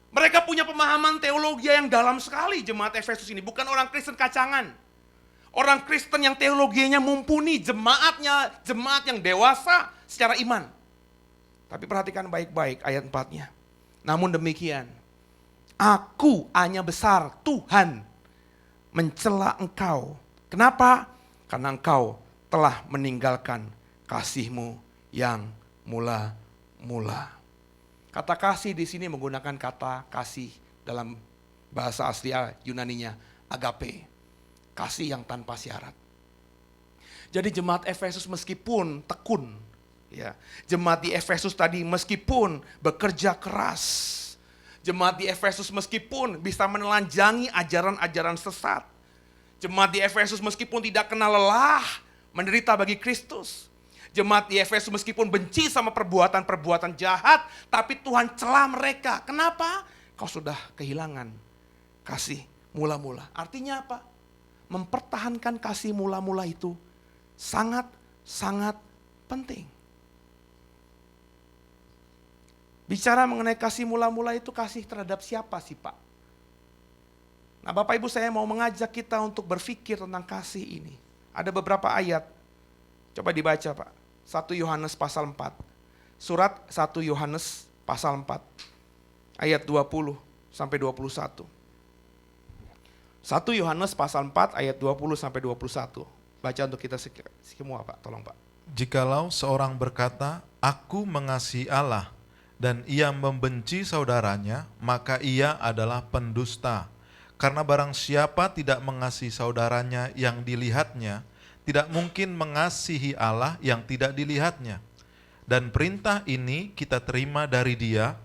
Mereka punya pemahaman teologi yang dalam sekali jemaat Efesus ini, bukan orang Kristen kacangan. Orang Kristen yang teologinya mumpuni, jemaatnya jemaat yang dewasa secara iman. Tapi perhatikan baik-baik ayat 4-nya. Namun demikian, aku hanya besar, Tuhan mencela engkau. Kenapa? Karena engkau telah meninggalkan kasihmu yang mula-mula. Kata kasih di sini menggunakan kata kasih dalam bahasa asli Yunaninya agape. Kasih yang tanpa syarat. Jadi jemaat Efesus meskipun tekun, ya, jemaat di Efesus tadi meskipun bekerja keras, jemaat di Efesus meskipun bisa menelanjangi ajaran-ajaran sesat, jemaat di Efesus meskipun tidak kenal lelah, menderita bagi Kristus, jemaat di Efesus meskipun benci sama perbuatan-perbuatan jahat, tapi Tuhan cela mereka. Kenapa? Kau sudah kehilangan kasih mula-mula. Artinya apa? Mempertahankan kasih mula-mula itu sangat-sangat penting. Bicara mengenai kasih mula-mula itu kasih terhadap siapa sih Pak? Nah Bapak Ibu, saya mau mengajak kita untuk berpikir tentang kasih ini. Ada beberapa ayat. Coba dibaca Pak. 1 Yohanes pasal 4. Surat 1 Yohanes pasal 4. Ayat 20 sampai 21. 1 Yohanes pasal 4 ayat 20 sampai 21. Baca untuk kita semua Pak, tolong Pak. Jikalau seorang berkata, aku mengasihi Allah, dan ia membenci saudaranya, maka ia adalah pendusta. Karena barang siapa tidak mengasihi saudaranya yang dilihatnya, tidak mungkin mengasihi Allah yang tidak dilihatnya. Dan perintah ini kita terima dari Dia,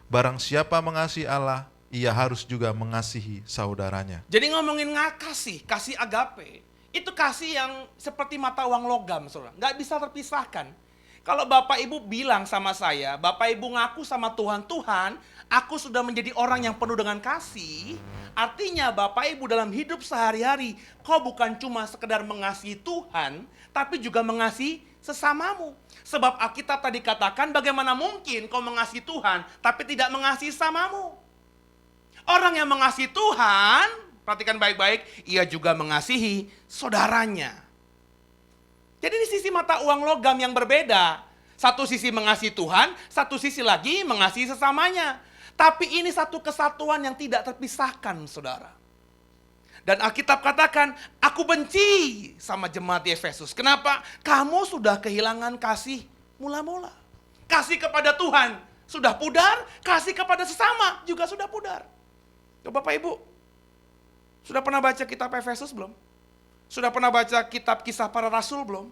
barang siapa mengasihi Allah, ia harus juga mengasihi saudaranya. Jadi ngomongin kasih agape, itu kasih yang seperti mata uang logam, saudara. Nggak bisa terpisahkan. Kalau Bapak Ibu bilang sama saya, Bapak Ibu ngaku sama Tuhan, Tuhan, aku sudah menjadi orang yang penuh dengan kasih. Artinya Bapak Ibu dalam hidup sehari-hari, kau bukan cuma sekedar mengasihi Tuhan, tapi juga mengasihi sesamamu. Sebab Alkitab tadi katakan, bagaimana mungkin kau mengasihi Tuhan, tapi tidak mengasihi sesamamu. Orang yang mengasihi Tuhan, perhatikan baik-baik, ia juga mengasihi saudaranya. Jadi ini sisi mata uang logam yang berbeda. Satu sisi mengasihi Tuhan, satu sisi lagi mengasihi sesamanya. Tapi ini satu kesatuan yang tidak terpisahkan, saudara. Dan Alkitab katakan, aku benci sama jemaat di Efesus. Kenapa? Kamu sudah kehilangan kasih mula-mula. Kasih kepada Tuhan sudah pudar, kasih kepada sesama juga sudah pudar. Coba Bapak Ibu, sudah pernah baca kitab Efesus belum? Sudah pernah baca kitab Kisah Para Rasul belum?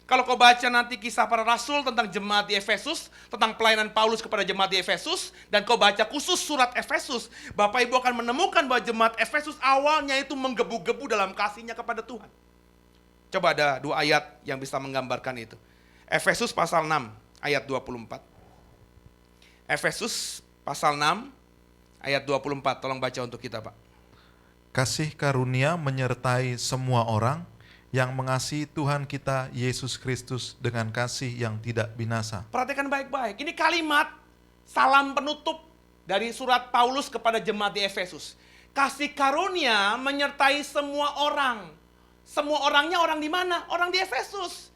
Kalau kau baca nanti Kisah Para Rasul tentang jemaat di Efesus, tentang pelayanan Paulus kepada jemaat di Efesus, dan kau baca khusus surat Efesus, Bapak Ibu akan menemukan bahwa jemaat Efesus awalnya itu menggebu-gebu dalam kasihnya kepada Tuhan. Coba ada 2 ayat yang bisa menggambarkan itu. Efesus pasal 6 ayat 24. Efesus pasal 6 ayat 24, tolong baca untuk kita Pak. Kasih karunia menyertai semua orang yang mengasihi Tuhan kita Yesus Kristus dengan kasih yang tidak binasa. Perhatikan baik-baik, ini kalimat salam penutup dari surat Paulus kepada jemaat di Efesus. Kasih karunia menyertai semua orang. Semua orangnya orang di mana? Orang di Efesus.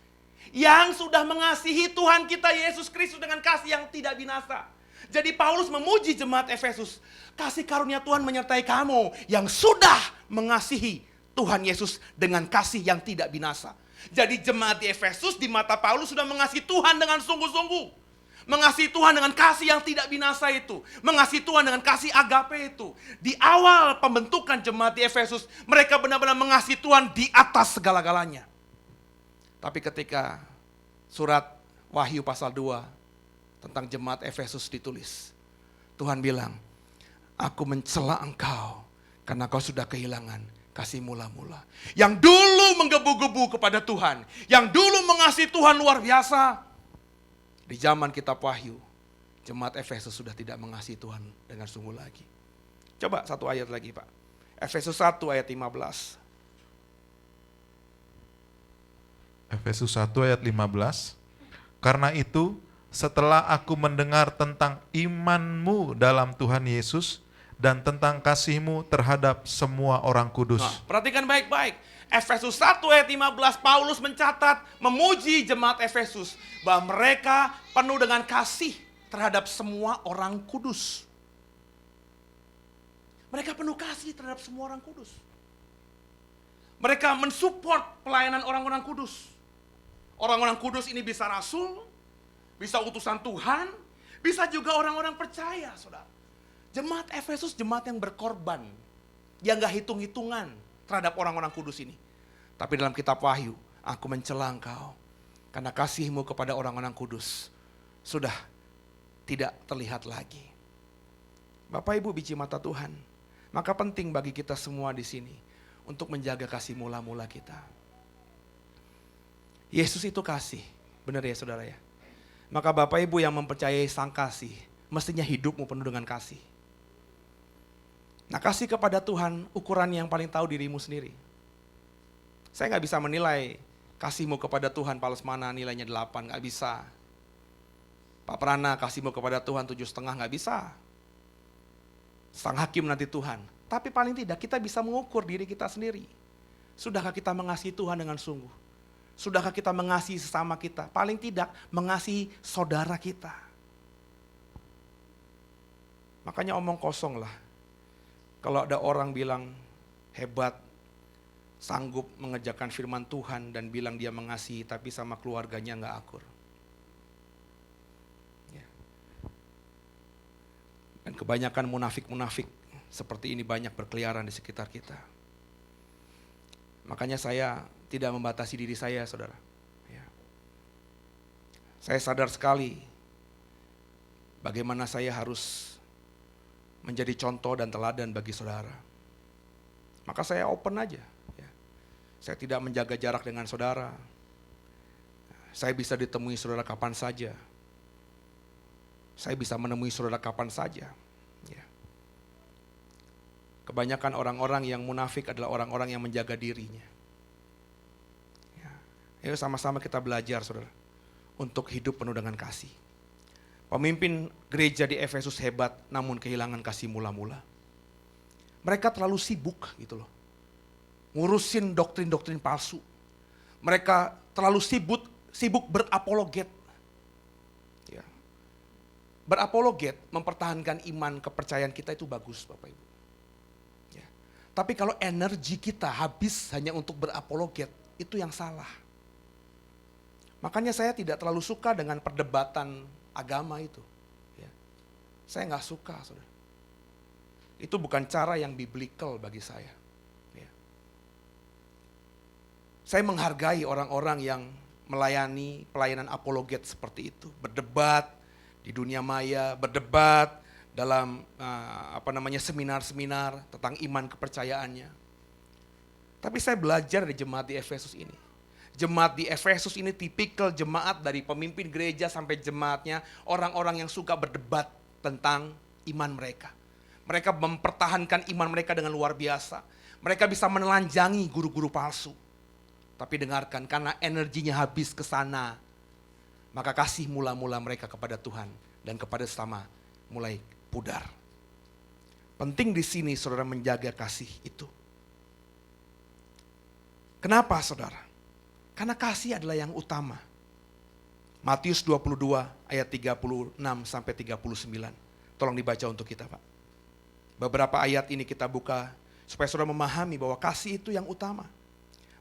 Yang sudah mengasihi Tuhan kita Yesus Kristus dengan kasih yang tidak binasa. Jadi Paulus memuji jemaat Efesus. Kasih karunia Tuhan menyertai kamu yang sudah mengasihi Tuhan Yesus dengan kasih yang tidak binasa. Jadi jemaat di Efesus di mata Paulus sudah mengasihi Tuhan dengan sungguh-sungguh. Mengasihi Tuhan dengan kasih yang tidak binasa itu. Mengasihi Tuhan dengan kasih agape itu. Di awal pembentukan jemaat di Efesus, mereka benar-benar mengasihi Tuhan di atas segala-galanya. Tapi ketika surat Wahyu pasal 2 tentang jemaat Efesus ditulis, Tuhan bilang, aku mencela engkau karena kau sudah kehilangan kasih mula-mula. Yang dulu menggebu-gebu kepada Tuhan, yang dulu mengasihi Tuhan luar biasa. Di zaman kitab Wahyu, jemaat Efesus sudah tidak mengasihi Tuhan dengan sungguh lagi. Coba satu ayat lagi Pak. Efesus 1 ayat 15. Efesus 1 ayat 15. Karena itu, setelah aku mendengar tentang imanmu dalam Tuhan Yesus dan tentang kasihmu terhadap semua orang kudus. Nah, perhatikan baik-baik. Efesus 1 ayat 15, Paulus mencatat, memuji jemaat Efesus bahwa mereka penuh dengan kasih terhadap semua orang kudus. Mereka penuh kasih terhadap semua orang kudus. Mereka mensupport pelayanan orang-orang kudus. Orang-orang kudus ini bisa rasul, bisa utusan Tuhan, bisa juga orang-orang percaya, saudara. Jemaat Efesus jemaat yang berkorban, yang gak hitung-hitungan terhadap orang-orang kudus ini. Tapi dalam kitab Wahyu, aku mencela engkau karena kasihmu kepada orang-orang kudus sudah tidak terlihat lagi. Bapak Ibu biji mata Tuhan, maka penting bagi kita semua di sini untuk menjaga kasih mula-mula kita. Yesus itu kasih, benar ya saudara ya? Maka Bapak Ibu yang mempercayai sang kasih, mestinya hidupmu penuh dengan kasih. Nah, kasih kepada Tuhan ukuran yang paling tahu dirimu sendiri. Saya gak bisa menilai kasihmu kepada Tuhan Palesmana nilainya 8, gak bisa. Pak Prana kasihmu kepada Tuhan 7,5, gak bisa. Sang hakim nanti Tuhan. Tapi paling tidak kita bisa mengukur diri kita sendiri. Sudahkah kita mengasihi Tuhan dengan sungguh? Sudahkah kita mengasihi sesama kita? Paling tidak mengasihi saudara kita. Makanya omong kosong lah. Kalau ada orang bilang hebat, sanggup mengerjakan firman Tuhan dan bilang dia mengasihi tapi sama keluarganya gak akur. Ya. Dan kebanyakan munafik-munafik seperti ini banyak berkeliaran di sekitar kita. Makanya saya tidak membatasi diri saya, saudara. Ya. Saya sadar sekali bagaimana saya harus menjadi contoh dan teladan bagi saudara. Maka saya open aja. Ya. Saya tidak menjaga jarak dengan saudara. Saya bisa ditemui saudara kapan saja. Saya bisa menemui saudara kapan saja. Ya. Kebanyakan orang-orang yang munafik adalah orang-orang yang menjaga dirinya. Ya. Ayo sama-sama kita belajar saudara. Untuk hidup penuh dengan kasih. Pemimpin gereja di Efesus hebat namun kehilangan kasih mula-mula. Mereka terlalu sibuk gitu loh. Ngurusin doktrin-doktrin palsu. Mereka terlalu sibuk berapologet. Ya. Berapologet mempertahankan iman kepercayaan kita itu bagus Bapak Ibu. Ya. Tapi kalau energi kita habis hanya untuk berapologet, itu yang salah. Makanya saya tidak terlalu suka dengan perdebatan agama itu. Ya. Saya gak suka saudara. Itu bukan cara yang biblical bagi saya. Ya. Saya menghargai orang-orang yang melayani pelayanan apologet seperti itu. Berdebat di dunia maya, berdebat dalam seminar-seminar tentang iman kepercayaannya. Tapi saya belajar dari jemaat di Efesus ini. Jemaat di Efesus ini tipikal jemaat dari pemimpin gereja sampai jemaatnya orang-orang yang suka berdebat tentang iman mereka. Mereka mempertahankan iman mereka dengan luar biasa. Mereka bisa menelanjangi guru-guru palsu. Tapi dengarkan, karena energinya habis ke sana, maka kasih mula-mula mereka kepada Tuhan dan kepada sesama mulai pudar. Penting di sini saudara menjaga kasih itu. Kenapa saudara? Karena kasih adalah yang utama. Matius 22 ayat 36 sampai 39. Tolong dibaca untuk kita, Pak. Beberapa ayat ini kita buka supaya saudara memahami bahwa kasih itu yang utama.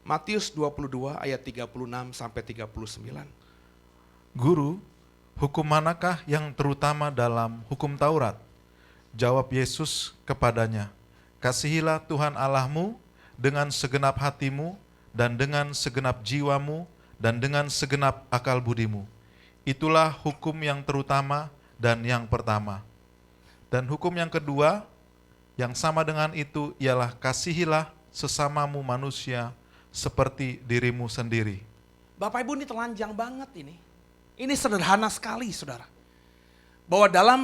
Matius 22 ayat 36 sampai 39. Guru, hukum manakah yang terutama dalam hukum Taurat? Jawab Yesus kepadanya, kasihilah Tuhan Allahmu dengan segenap hatimu dan dengan segenap jiwamu dan dengan segenap akal budimu. Itulah hukum yang terutama dan yang pertama. Dan hukum yang kedua yang sama dengan itu ialah kasihilah sesamamu manusia seperti dirimu sendiri. Bapak Ibu, ini telanjang banget ini. Ini sederhana sekali saudara. Bahwa dalam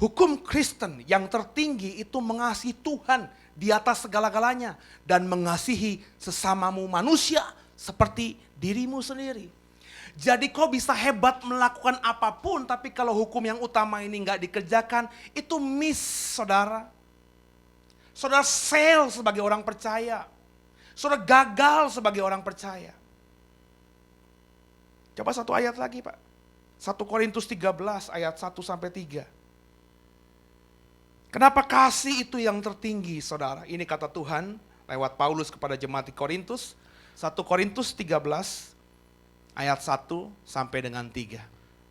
hukum Kristen yang tertinggi itu mengasihi Tuhan di atas segala-galanya. Dan mengasihi sesamamu manusia seperti dirimu sendiri. Jadi kau bisa hebat melakukan apapun, tapi kalau hukum yang utama ini nggak dikerjakan, itu miss saudara. Saudara fail sebagai orang percaya. Saudara gagal sebagai orang percaya. Coba satu ayat lagi Pak. 1 Korintus 13 ayat 1 sampai 3. Kenapa kasih itu yang tertinggi saudara? Ini kata Tuhan lewat Paulus kepada jemaat di Korintus. 1 Korintus 13 ayat 1 sampai dengan 3.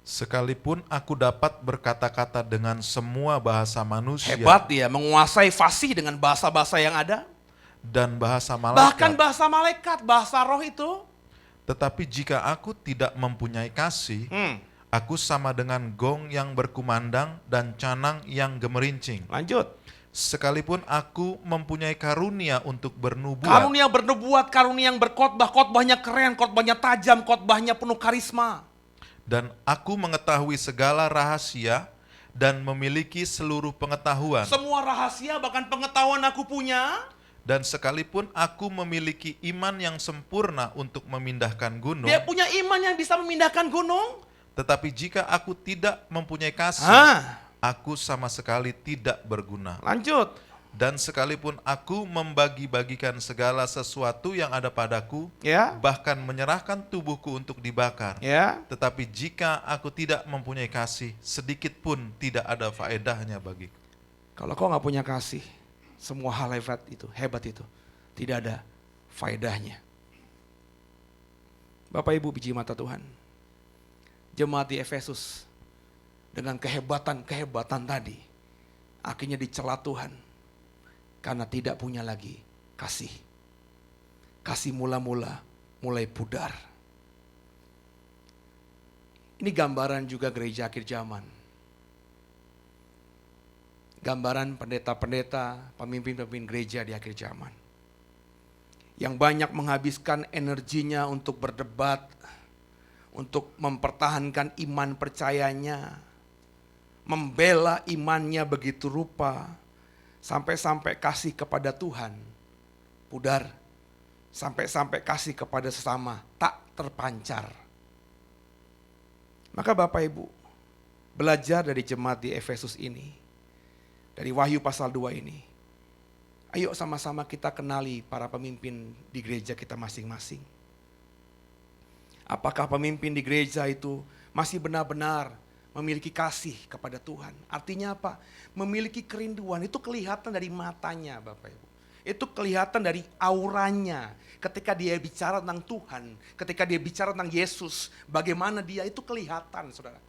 Sekalipun aku dapat berkata-kata dengan semua bahasa manusia. Hebat dia, menguasai fasih dengan bahasa-bahasa yang ada. Dan bahasa malaikat. Bahkan bahasa malaikat, bahasa roh itu. Tetapi jika aku tidak mempunyai kasih, aku sama dengan gong yang berkumandang dan canang yang gemerincing. Lanjut. Sekalipun aku mempunyai karunia untuk bernubuat. Karunia bernubuat, karunia yang berkhotbah, khotbahnya keren, khotbahnya tajam, khotbahnya penuh karisma. Dan aku mengetahui segala rahasia dan memiliki seluruh pengetahuan. Semua rahasia bahkan pengetahuan aku punya. Dan sekalipun aku memiliki iman yang sempurna untuk memindahkan gunung. Dia punya iman yang bisa memindahkan gunung. Tetapi jika aku tidak mempunyai kasih, aku sama sekali tidak berguna. Lanjut. Dan sekalipun aku membagi-bagikan segala sesuatu yang ada padaku, Ya. bahkan menyerahkan tubuhku untuk dibakar. Ya. Tetapi jika aku tidak mempunyai kasih, sedikit pun tidak ada faedahnya bagiku. Kalau kau nggak punya kasih, semua hal hebat itu tidak ada faedahnya. Bapak Ibu biji mata Tuhan, jemaat di Efesus dengan kehebatan tadi akhirnya dicela Tuhan karena tidak punya lagi kasih. Kasih mula-mula mulai pudar. Ini gambaran juga gereja akhir zaman. Gambaran pendeta-pendeta, pemimpin-pemimpin gereja di akhir zaman. Yang banyak menghabiskan energinya untuk berdebat, untuk mempertahankan iman percayanya, membela imannya begitu rupa, sampai-sampai kasih kepada Tuhan pudar, sampai-sampai kasih kepada sesama tak terpancar. Maka Bapak Ibu, belajar dari jemaat di Efesus ini, dari Wahyu pasal 2 ini. Ayo sama-sama kita kenali para pemimpin di gereja kita masing-masing. Apakah pemimpin di gereja itu masih benar-benar memiliki kasih kepada Tuhan? Artinya apa? Memiliki kerinduan, itu kelihatan dari matanya Bapak Ibu. Itu kelihatan dari auranya. Ketika dia bicara tentang Tuhan, ketika dia bicara tentang Yesus, bagaimana dia itu kelihatan saudara.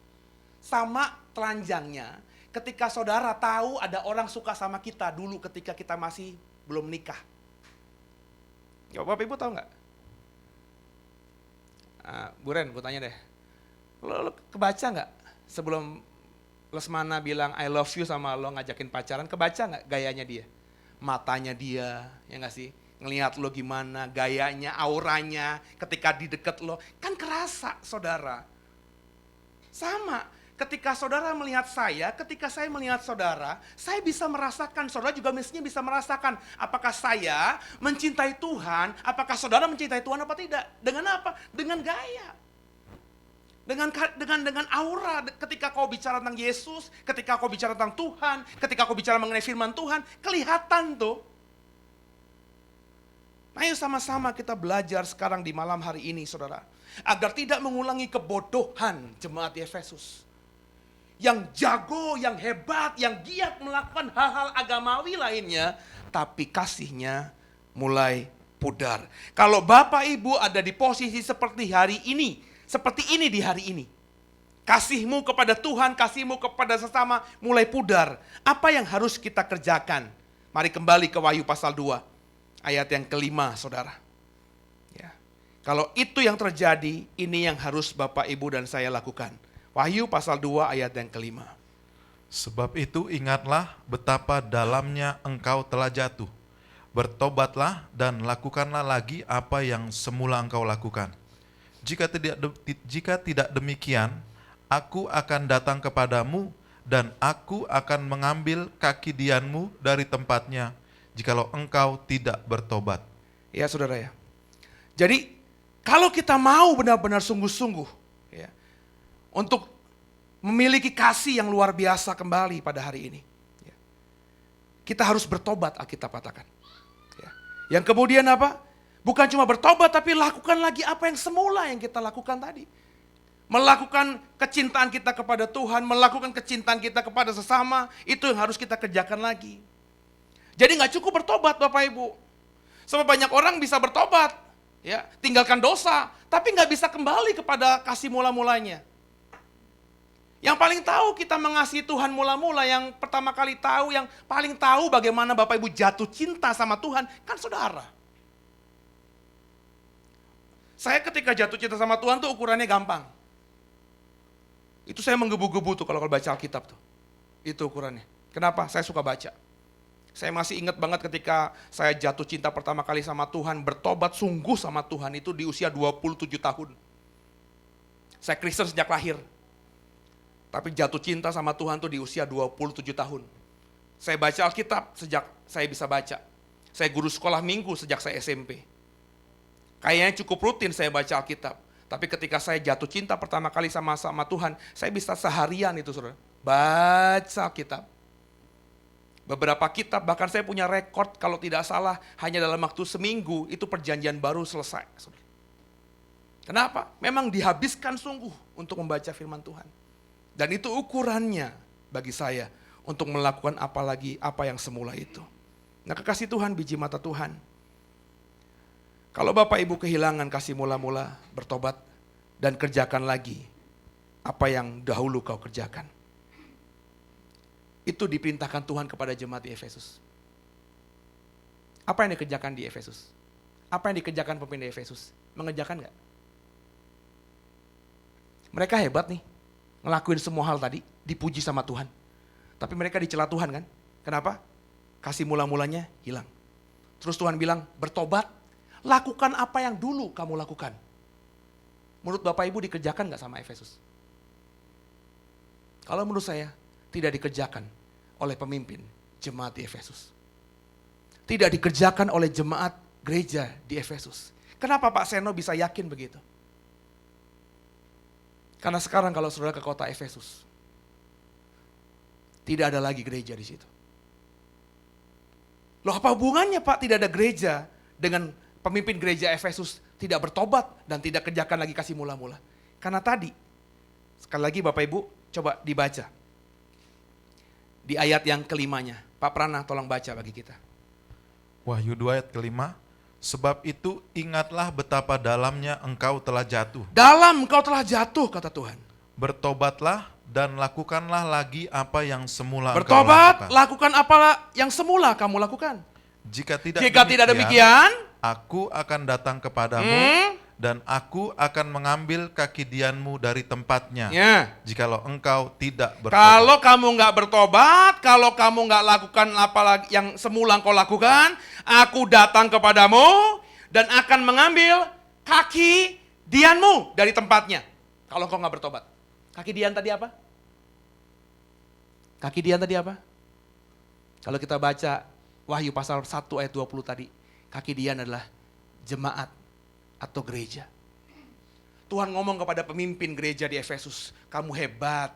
Sama telanjangnya. Ketika saudara tahu ada orang suka sama kita dulu ketika kita masih belum nikah. Ya, Bapak Ibu tahu nggak? Bu Ren, gue tanya deh. Lo kebaca nggak sebelum Lesmana bilang I love you sama lo ngajakin pacaran, kebaca nggak gayanya dia? Matanya dia, ya nggak sih? Ngelihat lo gimana, gayanya, auranya ketika di deket lo. Kan kerasa saudara. Sama. Ketika saudara melihat saya, ketika saya melihat saudara, saya bisa merasakan, saudara juga mestinya bisa merasakan apakah saya mencintai Tuhan, apakah saudara mencintai Tuhan apa tidak. Dengan apa? Dengan gaya. Dengan aura, ketika kau bicara tentang Yesus, ketika kau bicara tentang Tuhan, ketika kau bicara mengenai firman Tuhan, kelihatan tuh. Ayo sama-sama kita belajar sekarang di malam hari ini, saudara. Agar tidak mengulangi kebodohan jemaat di Efesus. Yang jago, yang hebat, yang giat melakukan hal-hal agamawi lainnya, tapi kasihnya mulai pudar. Kalau Bapak Ibu ada di posisi seperti hari ini, seperti ini di hari ini. Kasihmu kepada Tuhan, kasihmu kepada sesama mulai pudar. Apa yang harus kita kerjakan? Mari kembali ke Wahyu pasal 2, ayat yang kelima, saudara. Ya. Kalau itu yang terjadi, ini yang harus Bapak Ibu dan saya lakukan. Wahyu pasal 2 ayat yang kelima. Sebab itu ingatlah betapa dalamnya engkau telah jatuh. Bertobatlah dan lakukanlah lagi apa yang semula engkau lakukan. Jika tidak demikian, aku akan datang kepadamu dan aku akan mengambil kaki dianmu dari tempatnya, jikalau engkau tidak bertobat. Ya saudara ya. Jadi kalau kita mau benar-benar sungguh-sungguh ya, untuk memiliki kasih yang luar biasa kembali pada hari ini, ya, kita harus bertobat, Alkitab katakan. Ya. Yang kemudian apa? Bukan cuma bertobat, tapi lakukan lagi apa yang semula yang kita lakukan tadi. Melakukan kecintaan kita kepada Tuhan, melakukan kecintaan kita kepada sesama, itu yang harus kita kerjakan lagi. Jadi gak cukup bertobat Bapak Ibu. Sebab banyak orang bisa bertobat, ya, tinggalkan dosa, tapi gak bisa kembali kepada kasih mula-mulanya. Yang paling tahu kita mengasihi Tuhan mula-mula, yang pertama kali tahu, yang paling tahu bagaimana Bapak Ibu jatuh cinta sama Tuhan, kan saudara. Saya ketika jatuh cinta sama Tuhan tuh ukurannya gampang. Itu saya menggebu-gebu tuh kalau baca Alkitab tuh. Itu ukurannya. Kenapa? Saya suka baca. Saya masih ingat banget ketika saya jatuh cinta pertama kali sama Tuhan, bertobat sungguh sama Tuhan itu di usia 27 tahun. Saya Kristen sejak lahir. Tapi jatuh cinta sama Tuhan tuh di usia 27 tahun. Saya baca Alkitab sejak saya bisa baca. Saya guru sekolah minggu sejak saya SMP. Kayaknya cukup rutin saya baca Alkitab. Tapi ketika saya jatuh cinta pertama kali sama Tuhan, saya bisa seharian itu saudara, baca Alkitab. Beberapa kitab, bahkan saya punya rekor kalau tidak salah, hanya dalam waktu seminggu itu perjanjian baru selesai. Saudara. Kenapa? Memang dihabiskan sungguh untuk membaca firman Tuhan. Dan itu ukurannya bagi saya untuk melakukan apa yang semula itu. Nah kekasih Tuhan, biji mata Tuhan. Kalau Bapak Ibu kehilangan kasih mula-mula, bertobat dan kerjakan lagi apa yang dahulu kau kerjakan. Itu diperintahkan Tuhan kepada jemaat di Efesus. Apa yang dikerjakan di Efesus? Apa yang dikerjakan pemimpin di Efesus? Mengerjakan enggak? Mereka hebat nih, ngelakuin semua hal tadi, dipuji sama Tuhan. Tapi mereka dicela Tuhan kan? Kenapa? Kasih mula-mulanya hilang. Terus Tuhan bilang, bertobat. Lakukan apa yang dulu kamu lakukan. Menurut Bapak Ibu dikerjakan gak sama Efesus? Kalau menurut saya, tidak dikerjakan oleh pemimpin jemaat di Efesus. Tidak dikerjakan oleh jemaat gereja di Efesus. Kenapa Pak Seno bisa yakin begitu? Karena sekarang kalau saudara ke kota Efesus, tidak ada lagi gereja di situ. Loh apa hubungannya Pak tidak ada gereja dengan pemimpin gereja Efesus tidak bertobat dan tidak kerjakan lagi kasih mula-mula. Karena tadi, sekali lagi Bapak Ibu, coba dibaca. Di ayat yang kelimanya. Pak Prana tolong baca bagi kita. Wahyu 2 ayat kelima. Sebab itu ingatlah betapa dalamnya engkau telah jatuh. Dalam engkau telah jatuh, kata Tuhan. Bertobatlah dan lakukanlah lagi apa yang semula engkau Bertobat, lakukan. lakukan apa yang semula kamu lakukan. Jika tidak demikian, aku akan datang kepadamu dan aku akan mengambil kaki dianmu dari tempatnya. Ya. Jikalau engkau tidak bertobat. Kalau kamu nggak bertobat, kalau kamu nggak lakukan apa lagi yang semula engkau lakukan, aku datang kepadamu dan akan mengambil kaki dianmu dari tempatnya. Kalau engkau nggak bertobat. Kaki dian tadi apa? Kaki dian tadi apa? Kalau kita baca Wahyu pasal 1 ayat 20 tadi, kaki dian adalah jemaat atau gereja. Tuhan ngomong kepada pemimpin gereja di Efesus, kamu hebat.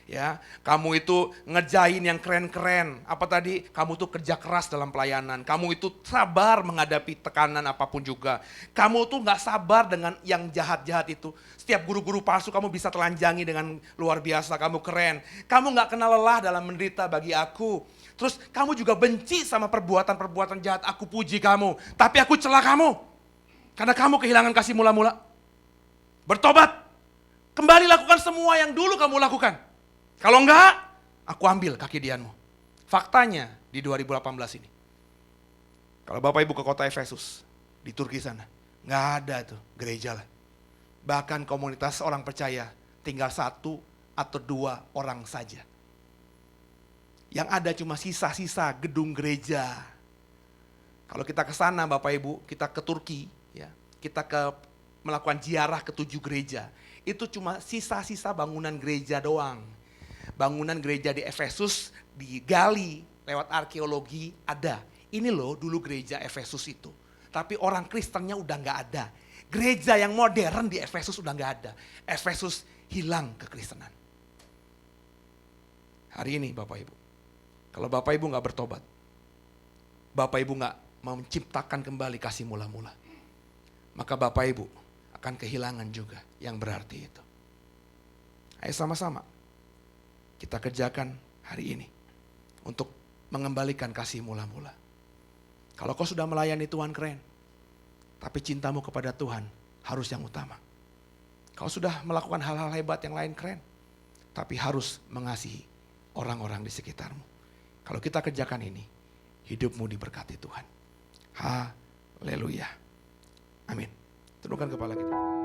Ya, kamu itu ngerjain yang keren-keren. Apa tadi? Kamu tuh kerja keras dalam pelayanan. Kamu itu sabar menghadapi tekanan apapun juga. Kamu tuh nggak sabar dengan yang jahat-jahat itu. Setiap guru-guru palsu kamu bisa telanjangi dengan luar biasa. Kamu keren. Kamu nggak kenal lelah dalam menderita bagi aku. Terus kamu juga benci sama perbuatan-perbuatan jahat. Aku puji kamu, tapi aku cela kamu. Karena kamu kehilangan kasih mula-mula. Bertobat. Kembali lakukan semua yang dulu kamu lakukan. Kalau enggak, aku ambil kaki dianmu. Faktanya di 2018 ini. Kalau Bapak Ibu ke kota Efesus, di Turki sana, nggak ada tuh gereja lah. Bahkan komunitas orang percaya tinggal 1 atau 2 orang saja. Yang ada cuma sisa-sisa gedung gereja. Kalau kita ke sana Bapak Ibu, kita ke Turki, ya, kita melakukan ziarah ke 7 gereja. Itu cuma sisa-sisa bangunan gereja doang. Bangunan gereja di Efesus digali lewat arkeologi ada. Ini loh dulu gereja Efesus itu. Tapi orang Kristennya udah nggak ada. Gereja yang modern di Efesus udah nggak ada. Efesus hilang kekristenan. Hari ini Bapak Ibu, kalau Bapak Ibu nggak bertobat, Bapak Ibu nggak menciptakan kembali kasih mula-mula, maka Bapak Ibu akan kehilangan juga yang berarti itu. Ayo sama-sama kita kerjakan hari ini untuk mengembalikan kasih mula-mula. Kalau kau sudah melayani Tuhan keren, tapi cintamu kepada Tuhan harus yang utama. Kau sudah melakukan hal-hal hebat yang lain keren, tapi harus mengasihi orang-orang di sekitarmu. Kalau kita kerjakan ini, hidupmu diberkati Tuhan. Haleluya. Amin. Tundukkan kepala kita.